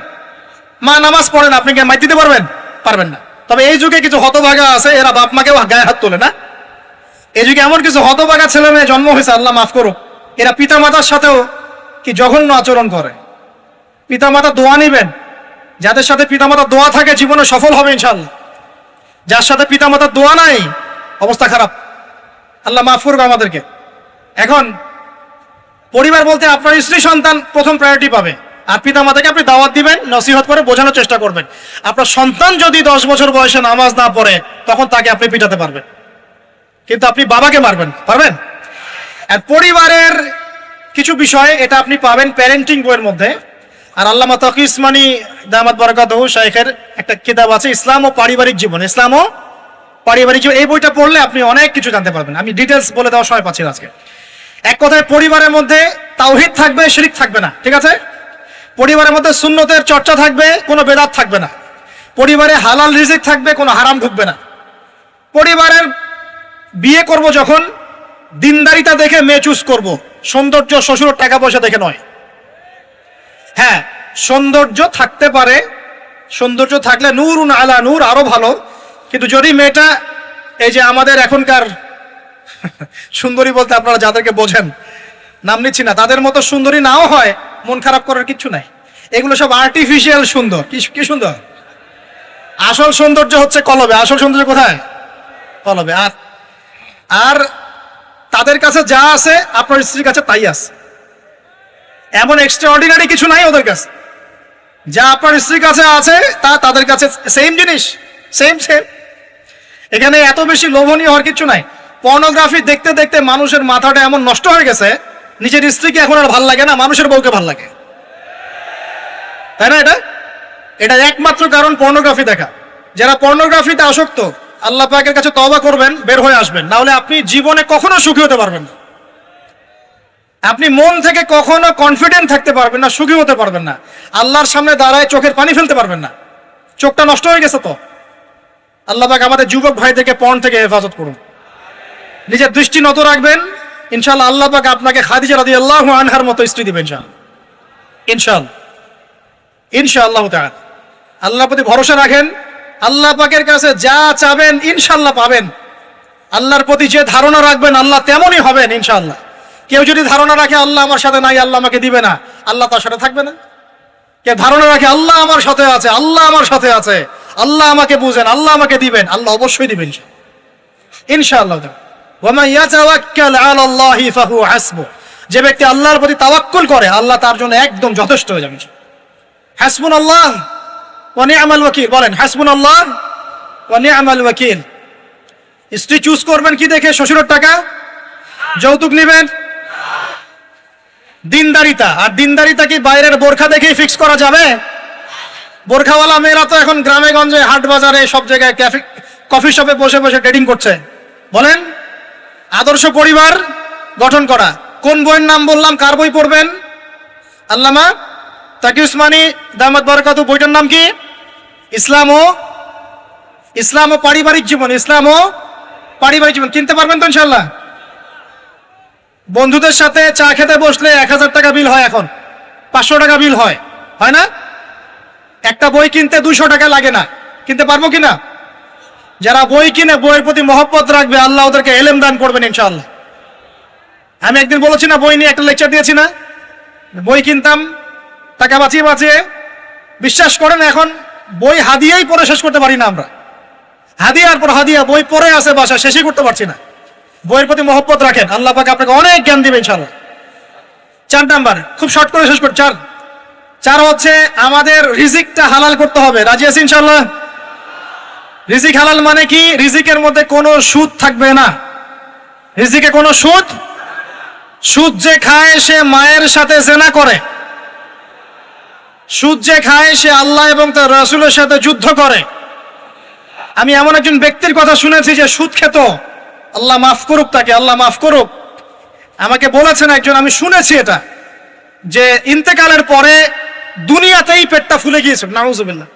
মা নামাজ পড়েন, আপনি কি মাই দিতে পারবেন? পারবেন না। তবে এই যুগে কিছু হতভাগা আছে, এরা বাপ মাকেও গায়ে হাত তোলে না। এই যুগে এমন কিছু হতভাগা ছেলে মেয়ে জন্ম হয়েছে, আল্লাহ মাফ করুক, এরা পিতা মাতার সাথেও কি জঘন্য আচরণ করে। পিতা মাতা দোয়া নিবেন, যাদের সাথে পিতা মাতার দোয়া থাকে জীবনে সফল হবে ইনশাআল্লাহ। যার সাথে পিতা মাতার দোয়া নাই, অবস্থা খারাপ। আল্লাহ মাফ করুক আমাদেরকে। এখন পরিবার বলতে আপনার স্ত্রী সন্তান প্রথম প্রায়োরিটি পাবে, আর পিতা মাতাকে আপনি দাওয়াত দিবেন, নসিহত করে বোঝানোর চেষ্টা করবেন। আপনার সন্তান যদি 10 বছর বয়সে নামাজ না পড়ে, তখন তাকে আপনি পিটাতে পারবেন, কিন্তু আপনি বাবাকে মারবেন পারবেন? আর পরিবারের কিছু বিষয় এটা আপনি পাবেন প্যারেন্টিং বইয়ের মধ্যে। আর আল্লামা তাকি উসমানী দামাত বারাকাতুহু শাইখের একটা কিতাব আছে, ইসলাম ও পারিবারিক জীবন। ইসলাম ও পারিবারিক জীবন, এই বইটা পড়লে আপনি অনেক কিছু জানতে পারবেন। আমি ডিটেলস বলে দেওয়ার সময় পাচ্ছি না আজকে। এক কথায় পরিবারের মধ্যে তাওহীদ থাকবে, শিরক থাকবে না, ঠিক আছে? পরিবারের মধ্যে সুন্নতের চর্চা থাকবে, কোনো বেদাত থাকবে না। পরিবারে হালাল রিজিক থাকবে, কোনো হারাম ঢুকবে না। পরিবারের বিয়ে করব যখন, দিনদারিতা দেখে মেয়ে চুজ করব, সৌন্দর্য শ্বশুর টাকা পয়সা দেখে নয়। হ্যাঁ, সৌন্দর্য থাকতে পারে, সৌন্দর্য থাকলে নূরুন আলা নূর, আরো ভালো। কিন্তু যদি মেয়েটা এই যে আমাদের এখনকার সুন্দরী বলতে আপনারা যাদেরকে বোঝেন, নাম নিচ্ছি না, তাদের মতো সুন্দরী নাও হয়, মন খারাপ করার কিচ্ছু নাই। এগুলো সব আর্টিফিশিয়াল সুন্দর। কি সুন্দর? আসল সৌন্দর্য হচ্ছে কলবে। আসল সৌন্দর্য কোথায়? কলবে। আর তাদের কাছে যা আছে আপনার স্ত্রীর কাছে তাই আছে। এমন এক্সট্রাঅর্ডিনারি কিছু নাই ওদের কাছে। যা আপনার স্ত্রীর কাছে আছে তা তাদের কাছে সেম জিনিস, সেম। এখানে এত বেশি লোভনীয় হওয়ার কিছু নাই। পর্নোগ্রাফি দেখতে দেখতে মানুষের মাথাটা এমন নষ্ট হয়ে গেছে, নিজের স্ত্রীকে এখন আর ভাল লাগে না, মানুষের বউকে ভাল লাগে, তাই না? এটা একমাত্র কারণ পর্নোগ্রাফি দেখা। যারা পর্নোগ্রাফিতে আসক্ত, আল্লাহ পাকের কাছে তওবা করবেন, বের হয়ে আসবেন, না হলে আপনি জীবনে কখনো সুখী হতে পারবেন না। আপনি মন থেকে কখনো কনফিডেন্ট থাকতে পারবেন না, সুখী হতে পারবেন না। আল্লাহর সামনে দাঁড়ায় চোখের পানি ফেলতে পারবেন না, চোখটা নষ্ট হয়ে গেছে। তো আল্লাহ পাক আমাদের যুবক ভাইদেরকে পর্ন থেকে হেফাজত করুন। নিজের দৃষ্টি নত রাখবেন, ইনশাআল্লাহ আল্লাহ পাক আপনাকে খাদিজা রাদিয়াল্লাহু আনহার মতো স্ত্রী দিবেন ইনশাআল্লাহ তাআলা। আল্লাহর প্রতি ভরসা রাখেন, আল্লাহ পাকের কাছে যা চাবেন ইনশাআল্লাহ পাবেন। আল্লাহর প্রতি যে ধারণা রাখবেন, আল্লাহ তেমনই হবেন ইনশাআল্লাহ। কেউ যদি ধারণা রাখে আল্লাহ আমার সাথে নাই, আল্লাহ আমাকে দিবে না, আল্লাহ তার সাথে থাকবে না। কেউ ধারণা রাখে আল্লাহ আমার সাথে আছে, আল্লাহ আমার সাথে আছে, আল্লাহ আমাকে বুঝেন, আল্লাহ আমাকে দিবেন, আল্লাহ অবশ্যই দিবেন ইনশাআল্লাহ। ওয়া ইয়াতাওয়াক্কাল আলাল্লাহি ফাহুয়া হাসবুহ, যে ব্যক্তি আল্লাহর প্রতি তাওয়াক্কুল করে, আল্লাহ তার জন্য একদম যথেষ্ট হয়ে যাবে। হাসবুনাল্লাহ ওয়া নি'মাল ওয়াকিল, বলেন হাসবুনাল্লাহ ওয়া নি'মাল ওয়াকিল। স্ত্রী চুজ করবেন কি দেখে? শ্বশুরের টাকা, যৌতুক নেবেন, দিনদারিতা। আর দিনদারিতা কি বাইরের বোরখা দেখেই ফিক্স করা যাবে? বোরখাওয়ালা মেয়েরা তো এখন গ্রামে গঞ্জে, হাট বাজারে, সব জায়গায় কফি শপে বসে বসে ট্রেডিং করছে। বলেন, আদর্শ পরিবার গঠন করা। কোন বইয়ের নাম বললাম? কার বই পড়বেন? আল্লামা তাকি উসমানী দামাত বারাকাতুহু, বইটার নাম কি? ইসলাম ও পারিবারিক জীবন। ইসলাম ও পারিবারিক জীবন কিনতে পারবেন তো ইনশাআল্লাহ? বন্ধুদের সাথে চা খেতে বসলে 1000 টাকা বিল হয়, এখন 500 টাকা বিল হয় না? একটা বই কিনতে 200 টাকা লাগে না। কিনতে পারবো কিনা? যারা বই কিনে বইয়ের প্রতি মহব্বত রাখবে, আল্লাহ ওদেরকে এলেম দান করবেন ইনশাআল্লাহ। আমি একদিন বলেছি না, বই নিয়ে একটা লেকচার দিয়েছি না, বই কিনতাম টাকা বাঁচিয়ে বাঁচিয়ে। বিশ্বাস করেন এখন বই হাদিয়াই পড়ে শেষ করতে পারি না আমরা। হাদিয়ার পর হাদিয়া বই পড়ে আছে বাসা, শেষই করতে পারছি না। বইয়ের প্রতি মহব্বত রাখেন, আল্লাহ পাক আপনাকে অনেক জ্ঞান দিবে ইনশাআল্লাহ। 4 নাম্বার, খুব শর্ট করে শেষ করি। 4 হচ্ছে আমাদের রিজিকটা হালাল করতে হবে। রাজি আছি ইনশাআল্লাহ? রিজিক হালাল মানে কি? রিজিকের মধ্যে কোনো সুদ থাকবে না। রিজিকে কোনো সুদ যে খায় সে মায়ের সাথে জেনা করে, সুদ যে খায় সে আল্লাহ এবং তার রাসূলের সাথে যুদ্ধ করে। আমি এমন একজন ব্যক্তির কথা শুনেছি যে সুদ খেত, আল্লাহ মাফ করুক তাকে, আল্লাহ মাফ করুক। আমাকে বলেছেন একজন, আমি শুনেছি এটা, যে ইন্তেকালের পরে দুনিয়াতেই পেটটা ফুলে গিয়েছে। নাউজুবিল্লাহ,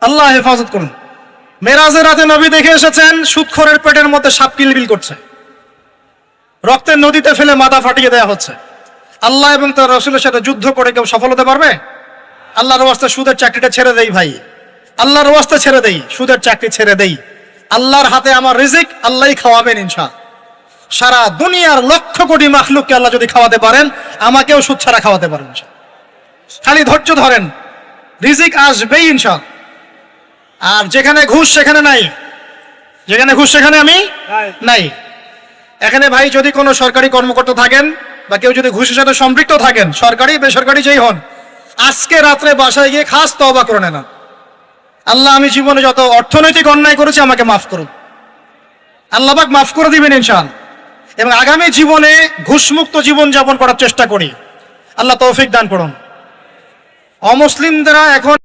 আল্লাহ হেফাজত করুন। মেরাজের রাতে নবী দেখে এসেছেন সুদখোরের পেটের মধ্যে সাপ কিলবিল করছে। রক্তের নদীতে ফেলে মাথা ফাটিয়ে দেওয়া হচ্ছে। আল্লাহ এবং তার রাসূলের সাথে যুদ্ধ করে কেউ সফল হতে পারবে? আল্লাহর ওয়াস্তে সুদের চাকরিটা ছেড়ে দেই ভাই, আল্লাহর ওয়াস্তে ছেড়ে দেই, সুদের চাকরি ছেড়ে দেই। আল্লাহর হাতে আমার রিজিক, আল্লাহই খাওয়াবেন ইনশাআল্লাহ। সারা দুনিয়ার লক্ষ কোটি মাখলুককে আল্লাহ যদি খাওয়াতে পারেন, আমাকেও সুদ ছাড়া খাওয়াতে পারেন ইনশাআল্লাহ। খালি ধৈর্য ধরেন, রিজিক আসবেই ইনশাআল্লাহ। আর যেখানে ঘুষ সেখানে নাই, যেখানে ঘুষ সেখানে আমি নাই। এখানে ভাই যদি কোনো সরকারি কর্মকর্তা থাকেন বা কেউ যদি ঘুষের সাথে সম্পৃক্ত থাকেন, সরকারি বেসরকারি যেই হন, আজকে রাত্রে বাসায় গিয়ে খাস তওবা করে নেন, আল্লাহ আমি জীবনে যত অর্থনৈতিক অন্যায় করেছি আমাকে মাফ করুন। আল্লাহ পাক মাফ করে দিবেন ইনশাআল্লাহ। এবং আগামী জীবনে ঘুষমুক্ত জীবন যাপন করার চেষ্টা করি, আল্লাহ তৌফিক দান করুন। অমুসলিমরা এখন